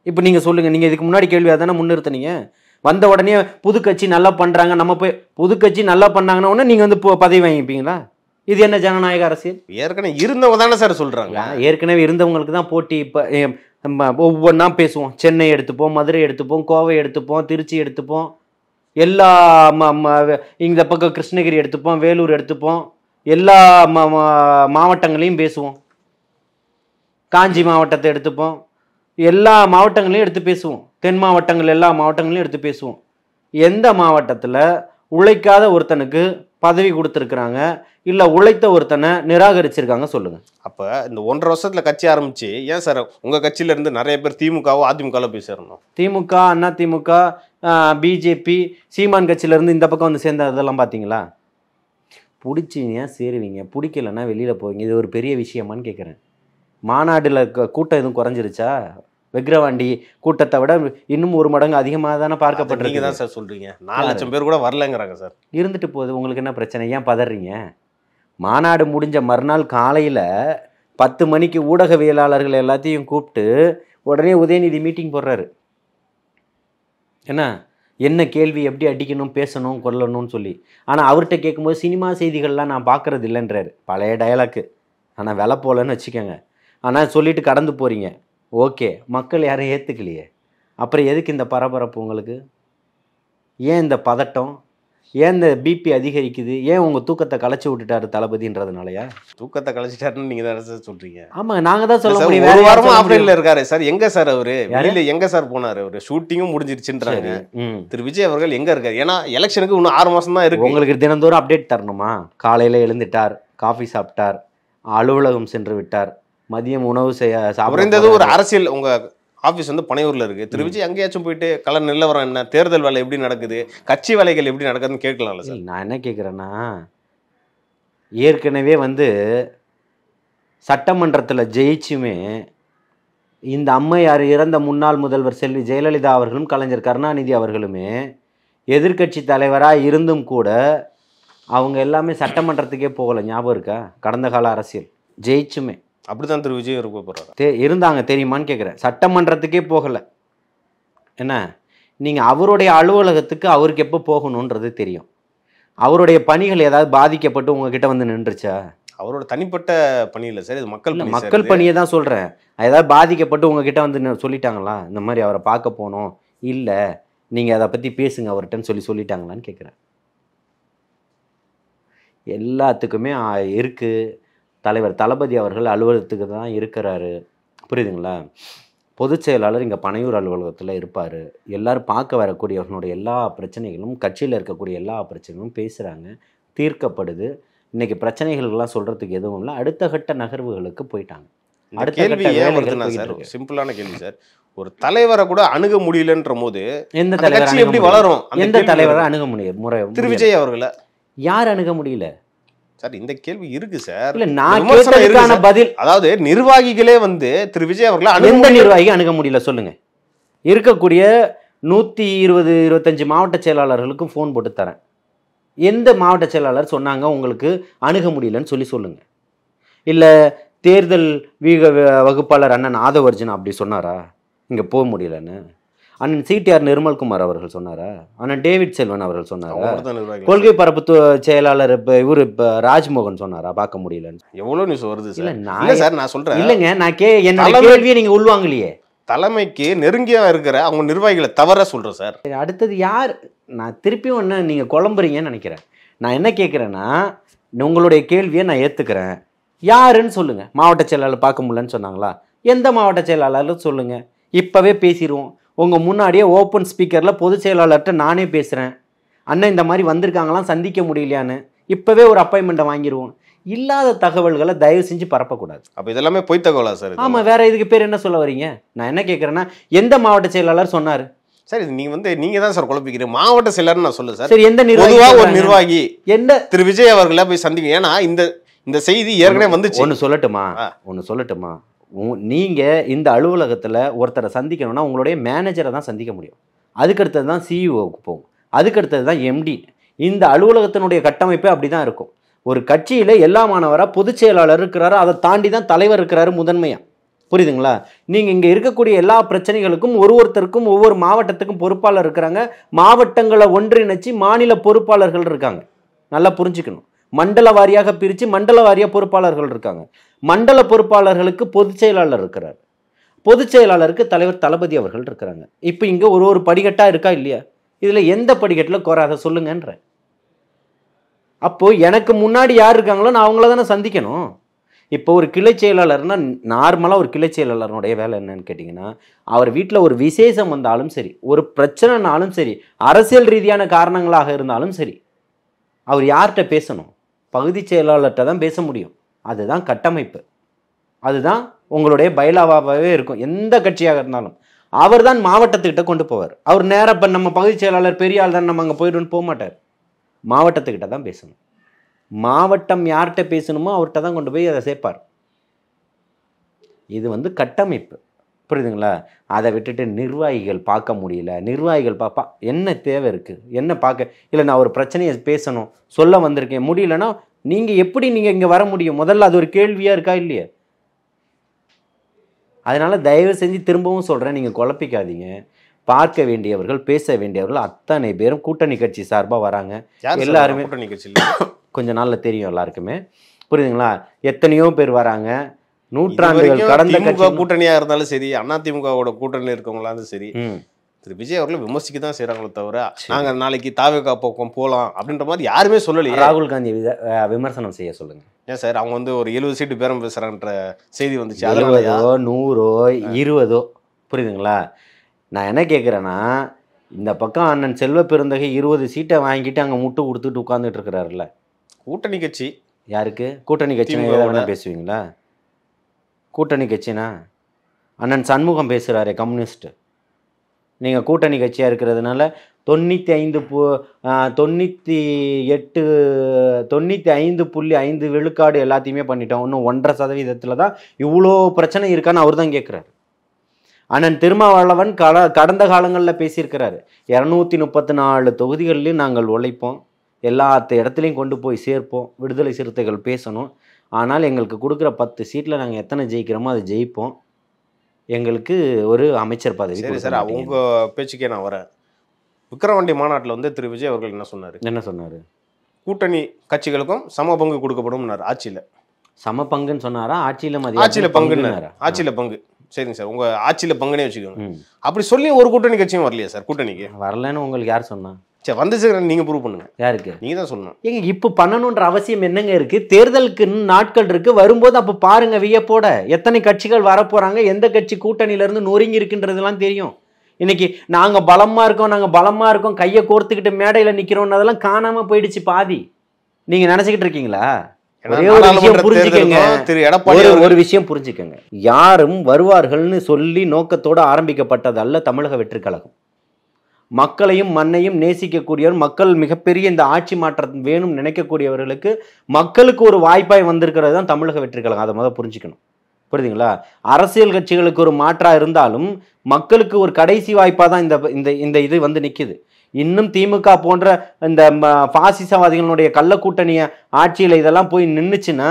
இப்போ நீங்க சொல்லுங்க. நீங்க இதுக்கு முன்னாடி கேள்வி அதானே முன்னிறுத்தினீங்க. வந்த உடனே புது கட்சி நல்லா பண்றாங்க, நம்ம போய் புது கட்சி நல்லா பண்ணாங்கன்னா உடனே நீங்க பதவி வாங்கிப்பீங்களா? இது என்ன ஜனநாயக அரசியல்? ஏற்கனவே இருந்தவங்க தானே சார் சொல்றாங்க. ஏற்கனவே இருந்தவங்களுக்கு தான் போட்டி. இப்போ ஒவ்வொன்றா பேசுவோம். சென்னை எடுத்துப்போம், மதுரை எடுத்துப்போம், கோவை எடுத்துப்போம், திருச்சி எடுத்துப்போம், எல்லா இந்த பக்கம் கிருஷ்ணகிரி எடுத்துப்போம், வேலூர் எடுத்துப்போம், எல்லா மாவட்டங்களையும் பேசுவோம். காஞ்சி மாவட்டத்தை எடுத்துப்போம், எல்லா மாவட்டங்களையும் எடுத்து பேசுவோம். தென் மாவட்டங்கள் எல்லா மாவட்டங்களையும் எடுத்து பேசுவோம். எந்த மாவட்டத்தில் உழைக்காத ஒருத்தனுக்கு பதவி கொடுத்துருக்குறாங்க, இல்லை உழைத்த ஒருத்தனை நிராகரிச்சிருக்காங்க சொல்லுங்க. அப்போ இந்த 1.5 வருஷத்துல கட்சி ஆரம்பிச்சு ஏன் சார் உங்க கட்சியில இருந்து நிறைய பேர் திமுகவோ அதிமுகவோ போய் சேரணும்? திமுக, அண்ணா திமுக, பிஜேபி, சீமான் கட்சியில இருந்து இந்த பக்கம் வந்து சேர்ந்ததெல்லாம் பார்த்தீங்களா? பிடிச்சிங்க சேருவீங்க, பிடிக்கலன்னா வெளியில போவீங்க. இது ஒரு பெரிய விஷயமான்னு கேட்குறேன். மாநாடுல கூட்டம் எதுவும் குறைஞ்சிருச்சா? விக்கிரவாண்டி கூட்டத்தை விட இன்னும் 1 மடங்கு அதிகமாக தானே நீங்க பார்க்கப்பட்டிருக்கு. தான் சார் சொல்றீங்க 4 லட்சம் பேர் கூட வரலங்கிறாங்க சார். இருந்துட்டு போகுது, உங்களுக்கு என்ன பிரச்சனை? ஏன் பதறீங்க? மாநாடு முடிஞ்ச மறுநாள் காலையில் 10 மணிக்கு ஊடகவியலாளர்கள் எல்லாத்தையும் கூப்பிட்டு உடனே உதயநிதி மீட்டிங் போடுறாரு. என்ன கேள்வி, எப்படி அடிக்கணும், பேசணும், கொல்லணும்னு சொல்லி. ஆனால் அவர்கிட்ட கேட்கும்போது சினிமா செய்திகள்லாம் நான் பார்க்குறது இல்லைன்றாரு. பழைய டயலாக்கு. ஆனால் விலை போலன்னு வச்சுக்கோங்க. ஆனால் சொல்லிட்டு கடந்து போகிறீங்க. ஓகே, மக்கள் யாரும் ஏற்றுக்கலையே, அப்புறம் எதுக்கு இந்த பரபரப்பு உங்களுக்கு? ஏன் இந்த பதட்டம்? ஏன் இந்த பிபி அதிகரிக்குது? ஏன் உங்கள் தூக்கத்தை கலைச்சி விட்டுட்டாரு தளபதின்றதுனாலயா? தூக்கத்தை கலைச்சிட்டாருன்னு நீங்க தான் சார் சொல்றீங்க. ஆமாம், நாங்கள் தான் சொல்ல சார், முடியும். ஒரு வேற வாரமா யாரும் ஆப்ரேட்ல இருக்காரு சார். எங்க சார் அவரு வெளியில எங்க சார் போனாரு? அவரு ஷூட்டிங்கும் முடிஞ்சிருச்சுன்றாங்க. திரு விஜய் அவர்கள் எங்க இருக்காரு? ஏன்னா எலெக்ஷனுக்கு இன்னும் 6 மாசம் தான் இருக்கு. உங்களுக்கு தினந்தோறும் அப்டேட் தரணுமா? காலையில் எழுந்துட்டார், காஃபி சாப்பிட்டார், அலுவலகம் சென்று விட்டார், மதியம் உணவு குறைந்தது ஒரு அரசியல் உங்க ஆபீஸ் வந்து பனையூர்ல இருக்கு. திரு விஜய் அங்கேயாச்சும் போயிட்டு கள நிலவரம் என்ன, தேர்தல் வேலை எப்படி நடக்குது, கட்சி வேலைகள் எப்படி நடக்குதுன்னு கேட்கலாம்ல சார். நான் என்ன கேட்குறேன்னா, ஏற்கனவே சட்டமன்றத்தில் ஜெயிச்சுமே இந்த அம்மையார் இறந்த முன்னாள் முதல்வர் செல்வி ஜெயலலிதா அவர்களும் கலைஞர் கருணாநிதி அவர்களுமே எதிர்க்கட்சி தலைவராக இருந்தும் கூட அவங்க எல்லாமே சட்டமன்றத்துக்கே போகலை. ஞாபகம் இருக்கா? கடந்த கால அரசியல் ஜெயிச்சுமே அப்படிதான் திரு விஜய் இருக்க போறாரு. இருந்தாங்க, தெரியுமான்னு கேட்குறேன். சட்டமன்றத்துக்கே போகலை. நீங்கள் அவருடைய அலுவலகத்துக்கு அவருக்கு எப்போ போகணுன்றது தெரியும். அவருடைய பணிகள் ஏதாவது பாதிக்கப்பட்டு உங்ககிட்ட நின்றுச்சா? அவரோட தனிப்பட்ட பணி இல்லை சார், இது மக்கள் பணியை தான் சொல்கிறேன். ஏதாவது பாதிக்கப்பட்டு உங்ககிட்ட சொல்லிட்டாங்களா? இந்த மாதிரி அவரை பார்க்க போனோம், இல்லை நீங்கள் அதை பற்றி பேசுங்க அவர்கிட்டன்னு சொல்லிட்டாங்களான்னு கேட்குறேன். எல்லாத்துக்குமே இருக்குது. தலைவர் தளபதி அவர்கள் அலுவலகத்துக்கு தான் இருக்கிறாரு. புரியுதுங்களா? பொதுச் செயலாளர் இங்கே பனையூர் அலுவலகத்தில் இருப்பார். எல்லோரும் பார்க்க வரக்கூடியவர்களுடைய எல்லா பிரச்சனைகளும், கட்சியில் இருக்கக்கூடிய எல்லா பிரச்சனைகளும் பேசுகிறாங்க, தீர்க்கப்படுது. இன்றைக்கி பிரச்சனைகள்லாம் சொல்கிறதுக்கு எதுவும் இல்லை. அடுத்த கட்ட நகர்வுகளுக்கு போயிட்டாங்க. அடுத்த கட்ட வேலைகள் சிம்பிளான கேள்வி சார். ஒரு தலைவரை கூட அணுக முடியலன்ற போது எந்த தலைவர் எப்படி வளரும்? எந்த தலைவரை அணுக முடியும்? திரு விஜய் அவர்களை யார் அணுக முடியல சார்? இந்த கேள்வி இருக்கு சார். இல்ல, நான் கேட்டதுக்கான பதில், அதாவது நிர்வாகிகளே திரு விஜய் அவர்களை எந்த நிர்வாகி அணுக முடியல சொல்லுங்க? இருக்கக்கூடிய 120-125 மாவட்ட செயலாளர்களுக்கும் ஃபோன் போட்டு தரேன். எந்த மாவட்ட செயலாளர் சொன்னாங்க உங்களுக்கு அணுக முடியலன்னு சொல்லுங்க? இல்லை தேர்தல் வகுப்பாளர் அண்ணன் ஆதவர்ஜன் அப்படி சொன்னாரா இங்கே போக முடியலன்னு? அண்ணன் சிடிஆர் நிர்மல்குமார் அவர்கள் சொன்னாரா? அண்ணன் டேவிட் செல்வன் அவர்கள் சொன்னாரா? கொள்கை பரப்பு செயலாளர் இவரு ராஜ்மோகன் சொன்னாரா பார்க்க முடியலன்னு? எவ்வளவு நியூஸ் வருது சார். நான் சொல்றேன் இல்லைங்க, நான் என்னோட கேள்வியை நீங்க உள்வாங்கலையே. தலைமைக்கு நெருங்கியா இருக்கிற அவங்க நிர்வாகிகளை தவற சொல்றேன் சார். அடுத்தது யார்? நான் திருப்பியும் என்ன நீங்க குழம்புறீங்கன்னு நினைக்கிறேன். நான் என்ன கேட்குறேன்னா, உங்களுடைய கேள்வியை நான் ஏத்துக்கிறேன். யாருன்னு சொல்லுங்க. மாவட்ட செயலாளர் பார்க்க முடியலன்னு சொன்னாங்களா? எந்த மாவட்ட செயலாளர் சொல்லுங்க, இப்பவே பேசிடுவோம். உங்கள் முன்னாடியே ஓப்பன் ஸ்பீக்கரில் பொதுச் செயலாளர்கிட்ட நானே பேசுகிறேன். அண்ணன் இந்த மாதிரி வந்திருக்காங்களாம், சந்திக்க முடியலையான்னு. இப்போவே ஒரு அப்பாயின்மெண்ட்டை வாங்கிடுவோம். இல்லாத தகவல்களை தயவு செஞ்சு பரப்பக்கூடாது. அப்போ இதெல்லாமே பொய் தகவலா சார்? ஆமாம், வேற இதுக்கு பேர் என்ன சொல்ல வரீங்க? நான் என்ன கேட்குறேன்னா, எந்த மாவட்ட செயலாளர் சொன்னார் சார்? இது நீங்க தான் சார் குழப்பிக்கிறீங்க. மாவட்ட செயலர் நான் சொல்ல சார். சரி, எந்த நிர்வாகி? ஒரு நிர்வாகி எந்த திரு விஜய் அவர்களை போய் சந்திங்க. ஏன்னா இந்த செய்தி ஏற்கனவே வந்துச்சு. ஒன்று சொல்லட்டுமா? நீங்கள் இந்த அலுவலகத்தில் ஒருத்தரை சந்திக்கணும்னா உங்களுடைய மேனேஜரை தான் சந்திக்க முடியும். அதுக்கடுத்தது தான் சிஇஓவுக்கு போகும். அதுக்கடுத்தது தான் எம்டி. இந்த அலுவலகத்தினுடைய கட்டமைப்பே அப்படி தான் இருக்கும். ஒரு கட்சியில் எல்லா மாணவராக பொதுச் செயலாளர் இருக்கிறாரு, அதை தாண்டி தான் தலைவர் இருக்கிறாரு முதன்மையாக. புரியுதுங்களா? நீங்கள் இங்கே இருக்கக்கூடிய எல்லா பிரச்சனைகளுக்கும் ஒருத்தருக்கும் ஒவ்வொரு மாவட்டத்துக்கும் பொறுப்பாளர் இருக்கிறாங்க. மாவட்டங்களை ஒன்றிணைச்சு மாநில பொறுப்பாளர்கள் இருக்காங்க. நல்லா புரிஞ்சுக்கணும். மண்டல வாரியாக பிரித்து மண்டல வாரியாக பொறுப்பாளர்கள் இருக்காங்க. மண்டல பொறுப்பாளர்களுக்கு பொதுச் செயலாளர் இருக்கிறார். பொதுச் செயலாளருக்கு தலைவர் தளபதி அவர்கள் இருக்கிறாங்க. இப்போ இங்கே ஒரு படிக்கட்டாக இருக்கா இல்லையா? இதில் எந்த படிக்கட்டில் குறாத சொல்லுங்கன்ற. அப்போ எனக்கு முன்னாடி யார் இருக்காங்களோ நான் அவங்கள தானே சந்திக்கணும். இப்போ ஒரு கிளை செயலாளர்னா நார்மலாக ஒரு கிளை செயலாளருடைய வேலை என்னன்னு கேட்டிங்கன்னா, அவர் வீட்டில் ஒரு விசேஷம் வந்தாலும் சரி, ஒரு பிரச்சனைனாலும் சரி, அரசியல் ரீதியான காரணங்களாக இருந்தாலும் சரி, அவர் யார்கிட்ட பேசணும்? பகுதி செயலாளர்கிட்ட தான் பேச முடியும். அதுதான் கட்டமைப்பு. அதுதான் உங்களுடைய பைலாவாகவே இருக்கும். எந்த கட்சியாக இருந்தாலும் அவர் தான் மாவட்டத்துக்கிட்ட கொண்டு போவார். அவர் நேராக இப்போ நம்ம பகுதி செயலாளர் பெரிய ஆள் தான் நம்ம அங்கே போய்டுன்னு போக மாட்டார். மாவட்டத்துக்கிட்ட தான் பேசணும். மாவட்டம் யார்கிட்ட பேசணுமோ அவர்கிட்ட தான் கொண்டு போய் அதை சேர்ப்பார். இது கட்டமைப்பு. புரியுதுங்களா? அதை விட்டுட்டு நிர்வாகிகள் பார்க்க முடியல, நிர்வாகிகள் பாப்பா என்ன தேவை இருக்குது, என்ன பார்க்க, இல்லை நான் ஒரு பிரச்சனையை பேசணும் சொல்ல வந்திருக்கேன் முடியலன்னா நீங்கள் எப்படி நீங்கள் இங்கே வர முடியும்? முதல்ல அது ஒரு கேள்வியாக இருக்கா இல்லையா? அதனால் தயவு செஞ்சு திரும்பவும் சொல்கிறேன், நீங்கள் குழப்பிக்காதீங்க. பார்க்க வேண்டியவர்கள், பேச வேண்டியவர்கள் அத்தனை பேரும் கூட்டணி கட்சி சார்பாக வராங்க. எல்லாருமே கூட்டணி கட்சியில் கொஞ்ச நாளில் தெரியும் எல்லாருக்குமே. புரியுதுங்களா? எத்தனையோ பேர் வராங்க. நூற்றாண்டுகள் கடந்த கட்சி கூட்டணியா இருந்தாலும் சரி, அதிமுகவோட கூட்டணியில் இருக்கவங்களாலும் சரி, திரு விஜய் அவர்களை விமர்சிக்க தான் செய்யறாங்களே தவிர நாங்க நாளைக்கு தாவேகா பக்கம் போகலாம் அப்படின்ற மாதிரி யாருமே சொல்லலையே. ராகுல் காந்தி விமர்சனம் செய்ய சொல்லுங்க. ஏன் சார் அவங்க வந்து ஒரு 70 சீட்டு பேரம் பேசுறான்ற செய்தி வந்துச்சு. 70ஓ 100ஓ 20ஓ புரியுதுங்களா? நான் என்ன கேட்குறேன்னா, இந்த பக்கம் அண்ணன் செல்வ பெருந்தகை 20 சீட்டை வாங்கிட்டு அங்கே முட்டு கொடுத்துட்டு உட்காந்துட்டு இருக்கிறாருல்ல. கூட்டணி கட்சி யாருக்கு? கூட்டணி கட்சினா எதை பேசுவீங்களா? கூட்டணி கட்சினா அண்ணன் சண்முகம் பேசுகிறாரு கம்யூனிஸ்ட். நீங்கள் கூட்டணி கட்சியாக இருக்கிறதுனால 95.5 விழுக்காடு எல்லாத்தையுமே பண்ணிட்டோம். இன்னும் 1.5% தான் இவ்வளோ பிரச்சனை இருக்கான்னு அவர் தான் கேட்குறாரு. அண்ணன் திருமாவளவன் கடந்த காலங்களில் பேசியிருக்கிறாரு, 234 தொகுதிகளிலையும் நாங்கள் உழைப்போம், எல்லா இடத்துலையும் கொண்டு போய் சேர்ப்போம், விடுதலை சிறுத்தைகள் பேசணும், ஆனால் எங்களுக்கு கொடுக்குற 10 சீட்டில் நாங்கள் எத்தனை ஜெயிக்கிறோமோ அதை ஜெயிப்போம், எங்களுக்கு ஒரு அமைச்சர் பதவி. சரி சார், அவங்க பேச்சுக்கே நான் வரேன். விக்கிரவாண்டி மாநாட்டில் வந்து திரு விஜய் அவர்கள் என்ன சொன்னார்? கூட்டணி கட்சிகளுக்கும் சம பங்கு கொடுக்கப்படும். ஆட்சியில் சம பங்குன்னு சொன்னாரா? ஆட்சியில் பங்குன்னாரு. ஆட்சியில் பங்கு. சரிங்க சார், உங்க ஆட்சியில் பங்குனே வச்சுக்கோங்க. அப்படி சொல்லி ஒரு கூட்டணி கட்சியும் வரலையா சார்? கூட்டணிக்கு வரலன்னு உங்களுக்கு யார் சொன்னா? சரி, வந்துச்சு, நீங்க ப்ரூவ் பண்ணுங்க. யாருக்கு? நீங்க தான் சொல்லணும். ஏங்க இப்போ பண்ணணுன்ற அவசியம் என்னங்க இருக்கு? தேர்தலுக்கு நாட்கள் இருக்கு, வரும்போது அப்போ பாருங்க வியப்போட எத்தனை கட்சிகள் வரப்போறாங்க, எந்த கட்சி கூட்டணியில இருந்து நொறுங்கி இருக்குன்றதெல்லாம் தெரியும். இன்னைக்கு நாங்க பலமா இருக்கோம் கையை கோர்த்துக்கிட்டு மேடையில நிக்கிறோம், அதெல்லாம் காணாம போயிடுச்சு பாதி. நீங்க நினைச்சுக்கிட்டு இருக்கீங்களா? ஒரு விஷயம் புரிஞ்சுக்கங்க, யாரும் வருவார்கள்னு சொல்லி நோக்கத்தோடு ஆரம்பிக்கப்பட்டது அல்ல தமிழக வெற்றி கழகம். மக்களையும் மண்ணையும் நேசிக்கக்கூடியவர், மக்கள் மிகப்பெரிய இந்த ஆட்சி மாற்றம் வேணும் நினைக்கக்கூடியவர்களுக்கு மக்களுக்கு ஒரு வாய்ப்பாய் வந்திருக்கிறது தான் தமிழக வெற்றி கழகம். அதை முதல் புரிஞ்சுக்கணும். புரியுதுங்களா? அரசியல் கட்சிகளுக்கு ஒரு மாற்றா இருந்தாலும் மக்களுக்கு ஒரு கடைசி வாய்ப்பாக தான் இந்த இது வந்து நிற்குது. இன்னும் திமுக போன்ற இந்த பாசிசவாதிகளுடைய கள்ள கூட்டணிய ஆட்சியில் இதெல்லாம் போய் நின்றுச்சுன்னா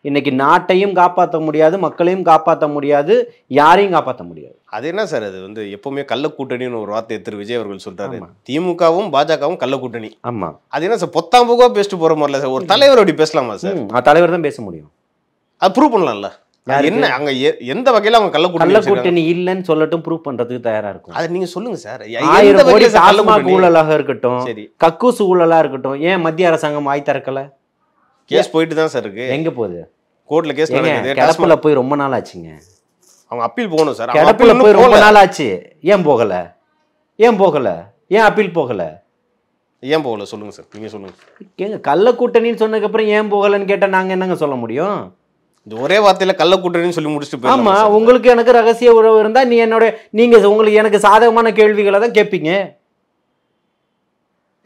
இன்னைக்கு நாட்டையும் காப்பாற்ற முடியாது, மக்களையும் காப்பாற்ற முடியாது, யாரையும் காப்பாற்ற முடியாது. அது என்ன சார், அது வந்து எப்பவுமே கள்ள கூட்டணின்னு ஒரு வார்த்தை திரு விஜய் அவர்கள் சொல்றாரு. திமுகவும் பாஜகவும் கள்ள கூட்டணி. ஆமா, அது என்ன சார் பொத்தாம்புக்கா பேசிட்டு போற மாதிரில சார்? ஒரு தலைவர் அப்படி பேசலாமா சார்? தலைவர் தான் பேச முடியும். அது ப்ரூவ் பண்ணலாம்ல. என்ன அங்க எந்த வகையில அவங்க கள்ள கூட்டணி இல்லன்னு சொல்லட்டும், ப்ரூவ் பண்றதுக்கு தயாரா இருக்கும். அது நீங்க சொல்லுங்க சார். 1000 கோடி டாஸ்மாக் ஊழலாக இருக்கட்டும், கக்கூசு ஊழலா இருக்கட்டும், ஏன் மத்திய அரசாங்கம் வாய் திறக்கல? கேஸ் போயிட்டு தான் சார் இருக்கு. எங்க போகுது? கோர்ட்ல கேஸ் நடக்குது. கிடப்புல போய் ரொம்ப நாள் ஆச்சுங்க. அவங்க அப்பீல் போகணும் சார். கிடப்புல போய் ரொம்ப நாள் ஆச்சு. ஏன் போகல? ஏன் அப்பீல் போகல? ஏன் போகல சொல்லுங்க சார், நீங்க சொல்லுங்க. ஏங்க கள்ள கூட்டணின்னு சொன்னதுக்கு அப்புறம் ஏன் போகலன்னு கேட்டா நாங்க என்னங்க சொல்ல முடியும்? இந்த ஒரே வார்த்தையில கள்ள கூட்டணின்னு சொல்லி முடிச்சுட்டு போய். ஆமா, உங்களுக்கு எனக்கு ரகசிய உறவு இருந்தா உங்களுக்கு எனக்கு சாதகமான கேள்விகளை தான் கேட்பீங்க.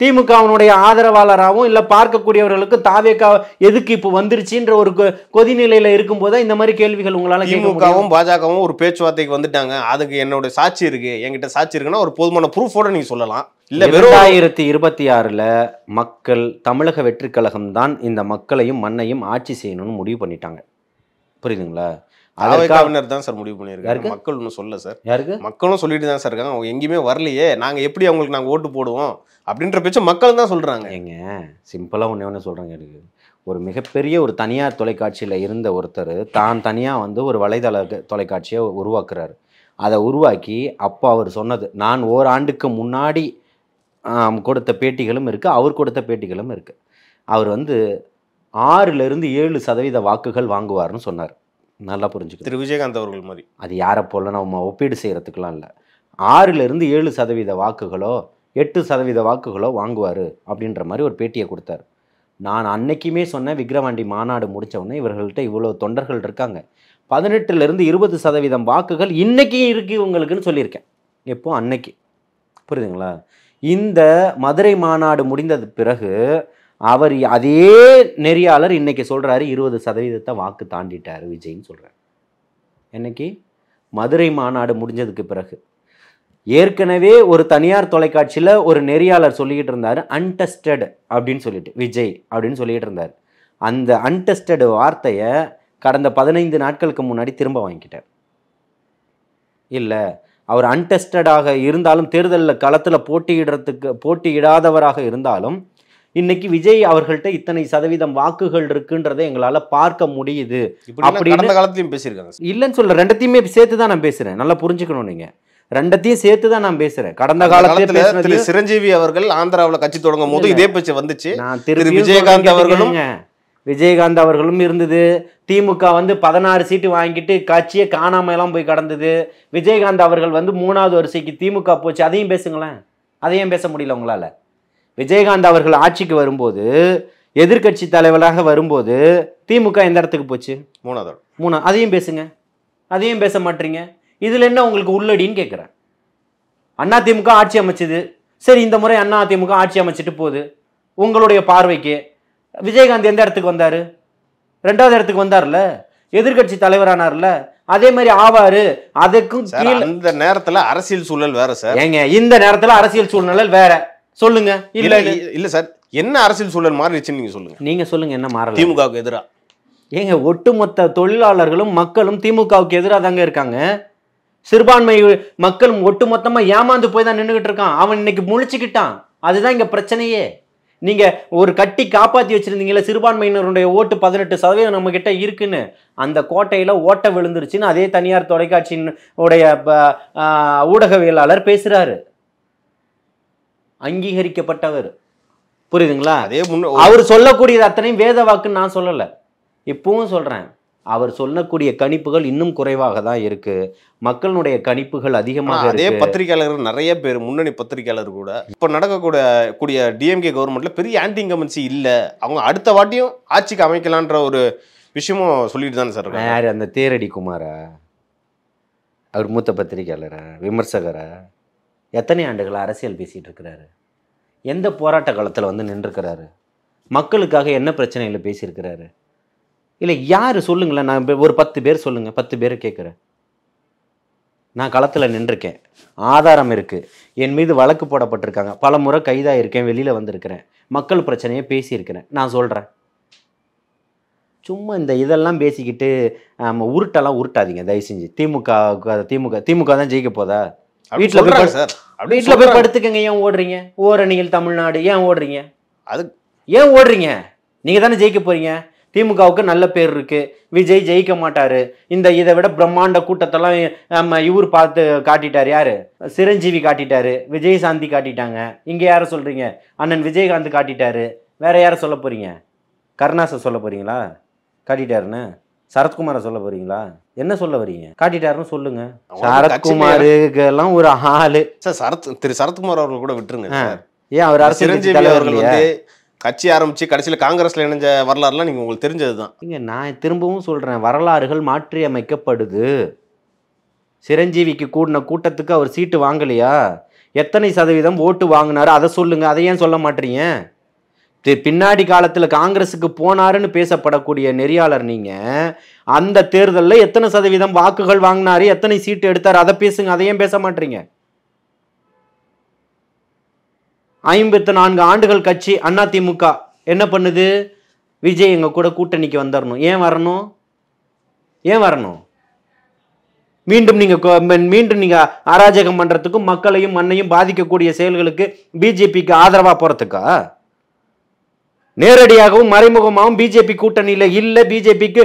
திமுகவினுடைய ஆதரவாளராகவும் இல்லை பார்க்கக்கூடியவர்களுக்கு தாவேகா எதுக்கு இப்போ வந்துருச்சுன்ற ஒரு கொதிநிலையில இருக்கும் போது இந்த மாதிரி கேள்விகள் உங்களால. திமுகவும் பாஜகவும் ஒரு பேச்சுவார்த்தைக்கு வந்துட்டாங்க, அதுக்கு என்னோட சாட்சி இருக்கு, என்கிட்ட சாட்சி இருக்குன்னா ஒரு போதுமான ப்ரூஃபோட நீங்க சொல்லலாம். இல்ல 2026 மக்கள் தமிழக வெற்றி கழகம் தான் இந்த மக்களையும் மண்ணையும் ஆட்சி செய்யணும்னு முடிவு பண்ணிட்டாங்க. புரியுதுங்களா? அதற்காவினர் தான் சார் முடிவு பண்ணியிருக்காங்க. மக்கள் ஒன்றும் சொல்ல சார். யாருக்கு? மக்களும் சொல்லிட்டு தான் சார் இருக்காங்க. அவங்க எங்கேயுமே வரலையே, நாங்கள் எப்படி அவங்களுக்கு நாங்கள் ஓட்டு போடுவோம் அப்படின்ற பேச்சு மக்கள் தான் சொல்கிறாங்க. ஏங்க சிம்பிளாக ஒன்று சொல்கிறாங்க. எனக்கு ஒரு மிகப்பெரிய ஒரு தனியார் தொலைக்காட்சியில் இருந்த ஒருத்தர் தான் தனியாக வந்து ஒரு வலைதள தொலைக்காட்சியை உருவாக்குறாரு. அதை உருவாக்கி அப்போ அவர் சொன்னது, நான் ஓராண்டுக்கு முன்னாடி கொடுத்த பேட்டிகளும் இருக்குது, அவர் கொடுத்த பேட்டிகளும் இருக்குது. அவர் வந்து 6-7% வாக்குகள் வாங்குவார்னு சொன்னார். நல்லா புரிஞ்சுக்கணும். திரு விஜயகாந்த் அவர்கள் மாதிரி. அது யாரை போல நம்ம ஒப்பீடு செய்கிறதுக்கெலாம் இல்லை. 6-7% வாக்குகளோ 8% வாக்குகளோ வாங்குவார் அப்படின்ற மாதிரி ஒரு பேட்டியை கொடுத்தார். நான் அன்னைக்குமே சொன்னேன், விக்கிரவாண்டி மாநாடு முடித்தவொடனே இவர்கள்ட்ட இவ்வளோ தொண்டர்கள் இருக்காங்க, 18-20% வாக்குகள் இன்றைக்கி இருக்குது உங்களுக்குன்னு சொல்லியிருக்கேன். எப்போ? அன்னைக்கு. புரியுதுங்களா? இந்த மதுரை மாநாடு முடிந்தது பிறகு அவர் அதே நெறியாளர் இன்னைக்கு சொல்கிறாரு 20% வாக்கு தாண்டிட்டார் விஜய்ன்னு சொல்கிறார். என்னைக்கு? மதுரை மாநாடு முடிஞ்சதுக்கு பிறகு. ஏற்கனவே ஒரு தனியார் தொலைக்காட்சியில் ஒரு நெறியாளர் சொல்லிக்கிட்டு இருந்தார், அன்டெஸ்டட் அப்படின்னு சொல்லிட்டு, விஜய் அப்படின்னு சொல்லிக்கிட்டு இருந்தார். அந்த அன்டெஸ்டட் வார்த்தையை கடந்த 15 நாட்களுக்கு முன்னாடி திரும்ப வாங்கிக்கிட்டார். இல்லை, அவர் அன்டெஸ்டடாக இருந்தாலும், தேர்தலில் களத்தில் போட்டியிடாதவராக இருந்தாலும், இன்னைக்கு விஜய் அவர்கள்ட்ட இத்தனை சதவீதம் வாக்குகள் இருக்குன்றதை எங்களால் பார்க்க முடியுது அப்படின்னு காலத்திலையும் பேசியிருக்காங்க. இல்லைன்னு சொல்ல, ரெண்டத்தையுமே சேர்த்து தான் நான் பேசுகிறேன், நல்லா புரிஞ்சுக்கணும். நீங்கள் ரெண்டத்தையும் சேர்த்து தான் நான் பேசுறேன். கடந்த காலத்துல சிரஞ்சீவி அவர்கள் ஆந்திராவில் கட்சி தொடங்கும் போது இதே பேச்சு வந்துச்சு. விஜயகாந்த் அவர்களும் இருந்தது. திமுக 16 சீட்டு வாங்கிட்டு கட்சியை காணாம எல்லாம் போய் கடந்தது. விஜயகாந்த் அவர்கள் 3வது வரிசைக்கு திமுக போச்சு. அதையும் பேசுங்களேன். அதையும் பேச முடியல உங்களால. விஜயகாந்த் அவர்கள் ஆட்சிக்கு வரும்போது, எதிர்கட்சி தலைவராக வரும்போது திமுக எந்த இடத்துக்கு போச்சு? 3. அதையும் பேசுங்க. அதையும் பேச மாட்டீங்க. இதுல என்ன உங்களுக்கு உள்ளடின்னு கேட்குறேன். அதிமுக ஆட்சி அமைச்சது, சரி, இந்த முறை அதிமுக ஆட்சி அமைச்சிட்டு போகுது. உங்களுடைய பார்வைக்கு விஜயகாந்த் எந்த இடத்துக்கு வந்தாரு? 2வது இடத்துக்கு வந்தார்ல, எதிர்கட்சி தலைவரானார்ல, அதே மாதிரி ஆவாரு. அதுக்கும் இந்த நேரத்துல அரசியல் சூழல் வேற சார். ஏங்க, இந்த நேரத்துல அரசியல் சூழ்நிலை வேற. சொல்லுங்க. இல்ல சார், என்ன அரசியல் சூழல் மாறிடுச்சுன்னு நீங்க சொல்லுங்க. நீங்க சொல்லுங்க, என்ன மாறல? திமுகவுக்கு எதிராக. ஏங்க, ஒட்டுமொத்த தொழிலாளர்களும் மக்களும் திமுகவுக்கு எதிராக தாங்க இருக்காங்க. சிறுபான்மை மக்களும் ஒட்டுமொத்தமா ஏமாந்து போய் தான் நின்றுகிட்டு இருக்கான். அவன் இன்னைக்கு முழிச்சுக்கிட்டான். அதுதான் இங்க பிரச்சனையே. நீங்க ஒரு கட்டி காப்பாத்தி வச்சிருந்தீங்கல்ல, சிறுபான்மையினருடைய ஓட்டு 18% நம்ம கிட்ட இருக்குன்னு, அந்த கோட்டையில ஓட்ட விழுந்துருச்சுன்னு அதே தனியார் தொலைக்காட்சியின் உடைய ஊடகவியலாளர் பேசுறாரு. அங்கீகரிக்கப்பட்டவர், புரியுதுங்களா? அவர் சொல்லக்கூடியது அத்தனையும் வேத வாக்குன்னு நான் சொல்லல, இப்பவும் சொல்றேன். அவர் சொல்லக்கூடிய கணிப்புகள் இன்னும் குறைவாக தான் இருக்கு. மக்களுடைய கணிப்புகள் அதிகமாக. அதே பத்திரிகையாளர்கள் நிறைய பேர், முன்னணி பத்திரிகையாளர் கூட இப்ப நடக்கக்கூடிய டிஎம்கே கவர்மெண்ட்ல பெரிய ஆன்டி இன்கம்பன்சி இல்ல, அவங்க அடுத்த வாட்டியும் ஆட்சிக்கு அமைக்கலான்ற ஒரு விஷயமும் சொல்லிட்டு தானே சார். யாரு அந்த தேரடி குமாரா? அவர் மூத்த பத்திரிகையாளரா, விமர்சகரா? எத்தனை ஆண்டுகள் அரசியல் பேசிட்டு இருக்கிறாரு? எந்த போராட்ட காலத்தில் நின்றுருக்கிறாரு? மக்களுக்காக என்ன பிரச்சனைகளை பேசியிருக்கிறாரு? இல்லை, யார் சொல்லுங்களேன். நான் ஒரு 10 பேர் சொல்லுங்க. 10 பேர் கேட்குறேன். நான் களத்தில் நின்றுருக்கேன், ஆதாரம் இருக்குது, என் மீது வழக்கு போடப்பட்டிருக்காங்க, பல முறை கைதாக இருக்கேன், வெளியில் வந்திருக்கிறேன், மக்கள் பிரச்சனையை பேசியிருக்கிறேன். நான் சொல்கிறேன். சும்மா இந்த இதெல்லாம் பேசிக்கிட்டு உருட்டெல்லாம் உருட்டாதீங்க தயவு செஞ்சு. திமுக தான் ஜெயிக்க போதா? வீட்டில் போய் படுத்துக்கங்க. ஏன் ஓடுறீங்க? ஓரணியில் தமிழ்நாடு ஏன் ஓடுறீங்க? ஏன் ஓடுறீங்க? நீங்கள் தானே ஜெயிக்க போறீங்க. திமுகவுக்கு நல்ல பேர் இருக்கு. விஜய் ஜெயிக்க மாட்டாரு. இதை விட பிரம்மாண்ட கூட்டத்தெல்லாம் இவர் பார்த்து காட்டிட்டாரு. யாரு? சிரஞ்சீவி காட்டிட்டாரு, விஜயசாந்தி காட்டிட்டாங்க. இங்க யார சொல்றீங்க? அண்ணன் விஜயகாந்த் காட்டிட்டாரு. வேற யார சொல்ல போறீங்க? கருணாசை சொல்ல போறீங்களா காட்டிட்டாருன்னு? சரத்குமாரை சொல்ல போறீங்களா? என்ன சொல்ல வரீங்க? காட்டிட்டாருன்னு சொல்லுங்க. சரத்குமாருக்கு எல்லாம் ஒரு ஆளு சார். திரு சரத்குமார் அவர்கள் கூட விட்டுருங்க. ஏன் அவர் அரசியல் கட்சி ஆரம்பிச்சு கடைசியில் காங்கிரஸ்ல இணைஞ்ச வரலாறுலாம் நீங்க உங்களுக்கு தெரிஞ்சதுதான். இங்க நான் திரும்பவும் சொல்றேன், வரலாறுகள் மாற்றி அமைக்கப்படுது. சிரஞ்சீவிக்கு கூடின கூட்டத்துக்கு அவர் சீட்டு வாங்கலையா? எத்தனை சதவீதம் ஓட்டு வாங்கினாரு அதை சொல்லுங்க. அதை ஏன் சொல்ல மாட்டீங்க? பின்னாடி காலத்துல காங்கிரஸுக்கு போனாருன்னு பேசப்படக்கூடிய நெறியாளர் நீங்க. அந்த தேர்தலில் எத்தனை சதவீதம் வாக்குகள் வாங்கினாரு, எத்தனை சீட்டு எடுத்தாரு, அதை பேசுங்க. அதை ஏன் பேச மாட்டீங்க? 54 ஆண்டுகள் கட்சி அதிமுக என்ன பண்ணுது? விஜய் எங்க கூட கூட்டணிக்கு வந்துடணும். ஏன் வரணும்? ஏன் வரணும்? மீண்டும் நீங்க அராஜகம் பண்றதுக்கும் மக்களையும் மண்ணையும் பாதிக்கக்கூடிய செயல்களுக்கு பிஜேபிக்கு ஆதரவா போறதுக்கா? நேரடியாகவும் மறைமுகமாகவும் பிஜேபி கூட்டணியில இல்ல, பிஜேபிக்கு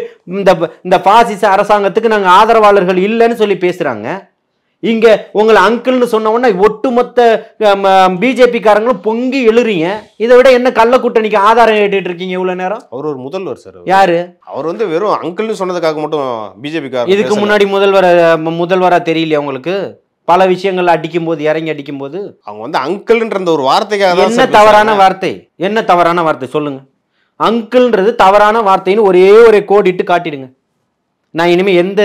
இந்த பாசிச அரசாங்கத்துக்கு நாங்க ஆதரவாளர்கள் இல்லைன்னு சொல்லி பேசுறாங்க. இங்க உங்களை அங்கிள்னு சொன்ன உடனே ஒட்டுமொத்த பிஜேபி காரங்களும் பொங்கி எழுறீங்க. இதை விட என்ன கள்ள கூட்டணிக்கு ஆதாரம் கேட்டுட்டு இருக்கீங்க இவ்வளவு நேரம்? அவர் ஒரு முதல்வர் சார். யாரு அவர்? வெறும் அங்கிள்னு சொன்னதுக்காக மட்டும் பிஜேபி காரங்க இதுக்கு முன்னாடி முதல்வரா தெரியலையா உங்களுக்கு? பல விஷயங்கள் அடிக்கும் போது, இறங்கி அடிக்கும் போது அவங்க அங்கிள்ன்ற ஒரு வார்த்தைக்காக என்ன தவறான வார்த்தை? என்ன தவறான வார்த்தை சொல்லுங்க. அங்கிள்ன்றது தவறான வார்த்தைன்னு ஒரே கோடிட்டு காட்டிடுங்க. நான் இனிமே எந்த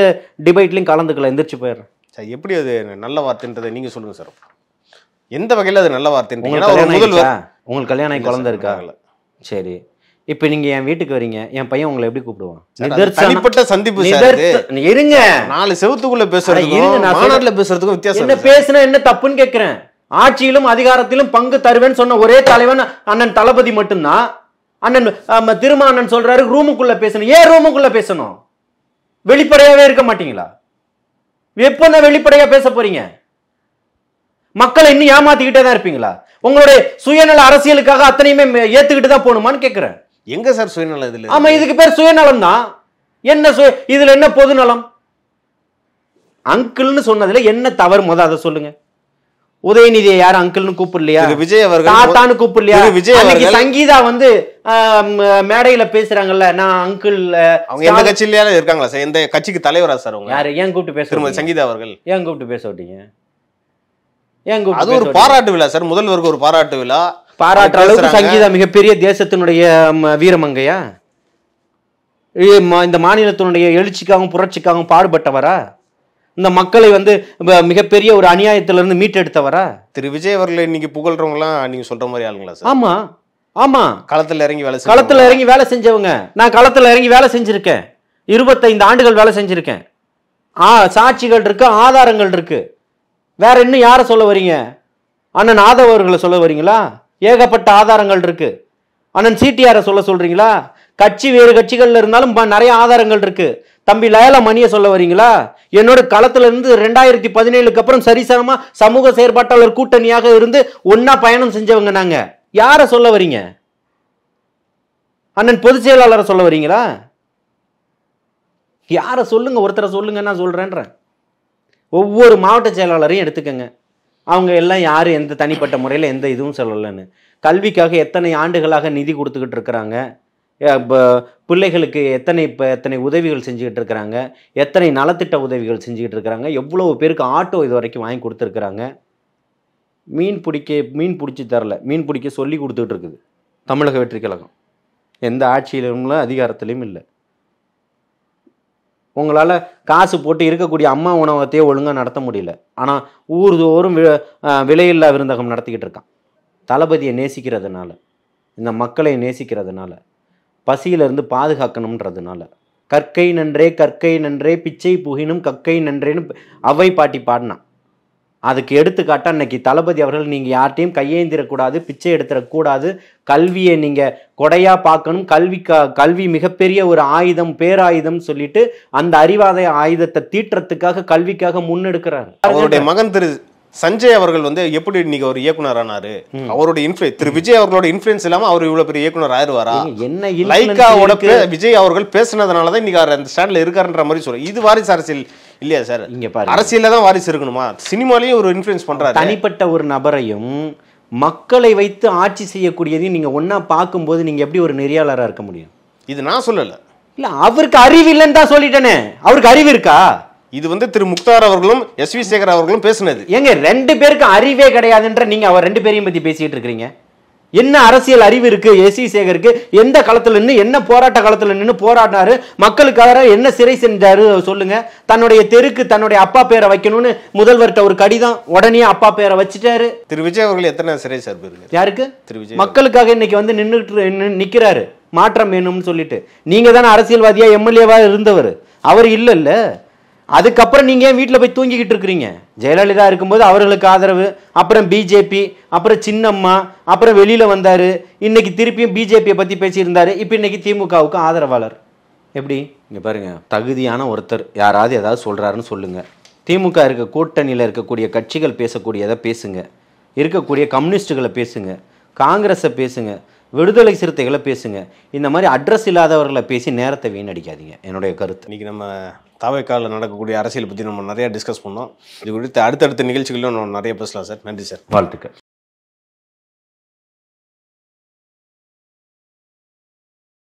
டிபேட்லயும் கலந்துக்கல, எந்திரிச்சு போயிடுறேன். எப்படி அது நல்ல வார்த்தைன்றதை நீங்க சொல்லுங்க சார். எந்த வகையில் அது நல்ல வார்த்தை? உங்களுக்கு கல்யாணம் குழந்தை இருக்கா? சரி, இப்போ நீங்க என் வீட்டுக்கு வரீங்க, என் பையன் உங்களை எப்படி கூப்பிடுவான்? தனிப்பட்ட சந்திப்பு சார். இருங்க, 4 செவுத்துக்குள்ள இருங்க, பேசுறதுக்கும் நான் மாநாட்டுல பேசுறதுக்கும் வித்தியாசம் என்ன இருக்கு. பேசுனா என்ன தப்புன்னு கேட்கிறேன். ஆட்சியிலும் அதிகாரத்திலும் பங்கு தருவேன்னு சொன்ன ஒரே தலைவன் அண்ணன் தளபதி மட்டும்தான். அண்ணன் திருமாண்ணன் சொல்றாரு ரூமுக்குள்ள பேசணும். ஏன் ரூமுக்குள்ள பேசணும்? வெளிப்படையாவே இருக்க மாட்டீங்களா? எப்ப வெளிப்படையா பேச போறீங்க? மக்களை இன்னும் ஏமாத்திக்கிட்டே தான் இருப்பீங்களா? உங்களுடைய சுயநல அரசியலுக்காக அத்தனையுமே ஏத்துக்கிட்டு தான் போகணுமான்னு கேட்கிறேன். எங்க சார் சுயநலம் இதுல? ஆமா, இதுக்கு பேர் சுயநலம் தான். என்ன இதுல என்ன பொதுநலம்? அங்கிள்னு சொன்னதுல என்ன தவறு? அதை சொல்லுங்க. உதயநிதியை யாரும் அங்கிள்னு கூப்பிடலையா? விஜய் அவர்கள் தாத்தான்னு கூப்பிடலையா? விஜய் அவர்கள் சங்கீதா மேடையில பேசுறாங்கல்ல, நான் அங்கிள். அவங்க எந்த கட்சியில இருக்காங்களா சார்? எந்த கட்சிக்கு தலைவரா சார் அவங்க? யாரு? ஏன் கூப்பிட்டு பேச? திருமதி சங்கீதா அவர்கள் ஏன் கூப்பிட்டு பேச விட்டீங்க? அது ஒரு பாராட்டு விழா சார். முதல்வருக்கு ஒரு பாராட்டு விழா. பாராட்டுற அளவுக்கு சங்கீதா மிகப்பெரிய தேசத்தினுடைய வீரமங்கையா? இந்த மாநிலத்தினுடைய எழுச்சிக்காகவும் புரட்சிக்காகவும் பாடுபட்டவரா? இந்த மக்களை மிகப்பெரிய ஒரு அநியாயத்திலிருந்து மீட்டெடுத்தவரா? திரு விஜய் அவர்களை இன்னைக்கு புகழ்றவங்க எல்லாம் நீங்க சொல்ற மாதிரி ஆளுங்களா சார்? ஆமா ஆமா, களத்துல இறங்கி வேலை செஞ்சவங்க. நான் களத்துல இறங்கி வேலை செஞ்சிருக்கேன். 25 ஆண்டுகள் வேலை செஞ்சிருக்கேன். சாட்சிகள் இருக்கு, ஆதாரங்கள் இருக்கு. வேற இன்னும் யார சொல்ல வரீங்க? அண்ணன் ஆதவ் அவர்களை சொல்ல வரீங்களா? ஏகப்பட்ட ஆதாரங்கள் இருக்கு. அண்ணன் சிடிஆரை சொல்றீங்களா? கட்சி வேறு கட்சிகள்ல இருந்தாலும் நிறைய ஆதாரங்கள் இருக்கு. தம்பி லயலா மணியை சொல்ல வரீங்களா? என்னோட களத்துல இருந்து 2017க்கு அப்புறம் சரிசமமா சமூக செயற்பாட்டாளர் கூட்டணியாக இருந்து ஒன்னா பயணம் செஞ்சவங்க நாங்க. யார சொல்ல வரீங்க? அண்ணன் பொதுச் செயலாளரை சொல்ல வரீங்களா? யார சொல்லுங்க, ஒருத்தரை சொல்லுங்க, நான் சொல்றேன்றேன். ஒவ்வொரு மாவட்ட செயலாளரையும் எடுத்துக்கங்க. அவங்க எல்லாம் யாரு எந்த தனிப்பட்ட முறையில் எந்த இதுவும் சொல்லலைன்னு. கல்விக்காக எத்தனை ஆண்டுகளாக நிதி கொடுத்துக்கிட்டு இருக்கிறாங்க. பிள்ளைகளுக்கு எத்தனை உதவிகள் செஞ்சுக்கிட்டு இருக்கிறாங்க. எத்தனை நலத்திட்ட உதவிகள் செஞ்சுக்கிட்டு இருக்கிறாங்க. எவ்வளவு பேருக்கு ஆட்டோ இது வரைக்கும் வாங்கி கொடுத்துருக்குறாங்க. மீன் பிடிச்சி தரல, மீன் பிடிக்க சொல்லி கொடுத்துக்கிட்டு இருக்குது தமிழக வெற்றி கழகம். எந்த ஆட்சியிலும் இல்லை, அதிகாரத்திலையும் இல்லை. உங்களால் காசு போட்டு இருக்கக்கூடிய அம்மா உணவகத்தையே ஒழுங்காக நடத்த முடியல. ஆனால் ஊர்தோறும் விலையில்லா விருந்தகம் நடத்திக்கிட்டு இருக்கான். தளபதியை நேசிக்கிறதுனால, இந்த மக்களை நேசிக்கிறதுனால, பசியிலிருந்து பாதுகாக்கணுன்றதுனால. கற்கை நன்றே பிச்சை புகினும் கற்கை நன்றேன்னு அவை பாட்டி பாடினான். அதுக்கு எடுத்துக்காட்டா இன்னைக்கு தளபதி அவர்கள் நீங்கள் யார்ட்டையும் கையேந்திரக்கூடாது, பிச்சை எடுத்துடக்கூடாது, கல்வியை நீங்கள் கொடையா பார்க்கணும், கல்வி மிகப்பெரிய ஒரு ஆயுதம், பேராயுதம் சொல்லிட்டு அந்த அறிவாத ஆயுதத்தை தீட்டுறதுக்காக கல்விக்காக முன்னெடுக்கிறார். அவருடைய மகன் திரு சஞ்சய் அவர்கள் எப்படி இன்னைக்கு ஒரு இயக்குனர் ஆனாரு? அவருடைய இன்ஃப்ளூயன்ஸ், திரு விஜய் அவர்களோட இன்ஃப்ளூயன்ஸ் இல்லாம அவர் இவ்வளவு பெரிய இயக்குனர் ஆயிருவாரா? என்ன லைக்காவோட விஜய் அவர்கள் பேசினதுனாலதான் இன்னைக்கு அவர் அந்த ஸ்டாண்ட்ல இருக்காருன்ற மாதிரி சொல்றேன். இது வாரிசு அரசியல் இல்லையா சார்? இங்க பாருங்க, அரசியல்ல தான் வாரிசு இருக்கணுமா? சினிமாலையும் ஒரு இன்ஃப்ளூயன்ஸ் பண்றாரு. தனிப்பட்ட ஒரு நபரையும் மக்களை வைத்து ஆட்சி செய்யக்கூடியதையும் நீங்க ஒன்னா பார்க்கும்போது நீங்க எப்படி ஒரு நெறியாளரா இருக்க முடியும்? இது நான் சொல்லல. இல்ல, அவருக்கு அறிவு இல்லைன்னு தான் சொல்லிட்டேனே. அவருக்கு அறிவு இருக்கா? இது திரு முக்தார் அவர்களும் எஸ்வி சேகர் அவர்களும் பேசினது. ஏங்க, 2 பேருக்கு அறிவே கிடையாதுன்ற நீங்க அவர் 2 பேரையும் பத்தி பேசிட்டு இருக்கீங்க. என்ன அரசியல் அறிவு இருக்கு எஸ்வி சேகருக்கு? எந்த களத்துல நின்று, என்ன போராட்ட களத்துல நின்று போராடினாரு? மக்களுக்காக என்ன சிறை செஞ்சாரு சொல்லுங்க. தன்னுடைய தெருக்கு தன்னுடைய அப்பா பேரை வைக்கணும்னு முதல்வர்கிட்ட ஒரு கடிதம், உடனே அப்பா பேரை வச்சுட்டாரு. திரு விஜய் அவர்கள் எத்தனை சிறை சார் இருக்கு? யாருக்கு? திரு விஜய் மக்களுக்காக இன்னைக்கு நிக்கிறாரு, மாற்றம் வேணும்னு சொல்லிட்டு. நீங்க தானே அரசியல்வாதியா எம்எல்ஏவா இருந்தவர், அவர் இல்ல. அதுக்கப்புறம் நீங்க ஏன் வீட்டில் போய் தூங்கிக்கிட்டு இருக்கிறீங்க? ஜெயலலிதா இருக்கும்போது அவர்களுக்கு ஆதரவு, அப்புறம் பிஜேபி, அப்புறம் சின்னம்மா, அப்புறம் வெளியில வந்தாரு. இன்னைக்கு திருப்பியும் பிஜேபியை பத்தி பேசியிருந்தாரு. இப்போ இன்னைக்கு திமுகவுக்கு ஆதரவாளர். எப்படி? இங்க பாருங்க, தகுதியான ஒருத்தர் யாராவது ஏதாவது சொல்றாருன்னு சொல்லுங்க. திமுக இருக்க கூட்டணியில் இருக்கக்கூடிய கட்சிகள் பேசக்கூடியதை பேசுங்க, இருக்கக்கூடிய கம்யூனிஸ்டுகளை பேசுங்க, காங்கிரஸை பேசுங்க, விடுதலை சிறுத்தைகளை பேசுங்க. இந்த மாதிரி அட்ரஸ் இல்லாதவர்களை பேசி நேரத்தை வீணடிக்காதீங்க. என்னுடைய கருத்து. இன்னைக்கு நம்ம தாவேக்கால நடக்கக்கூடிய அரசியல் பற்றி நம்ம நிறைய டிஸ்கஸ் பண்ணோம். இது குறித்து அடுத்தடுத்த நிகழ்ச்சிகளிலும் நம்ம நிறைய பேசலாம் சார். நன்றி சார். வாழ்த்துக்கள்.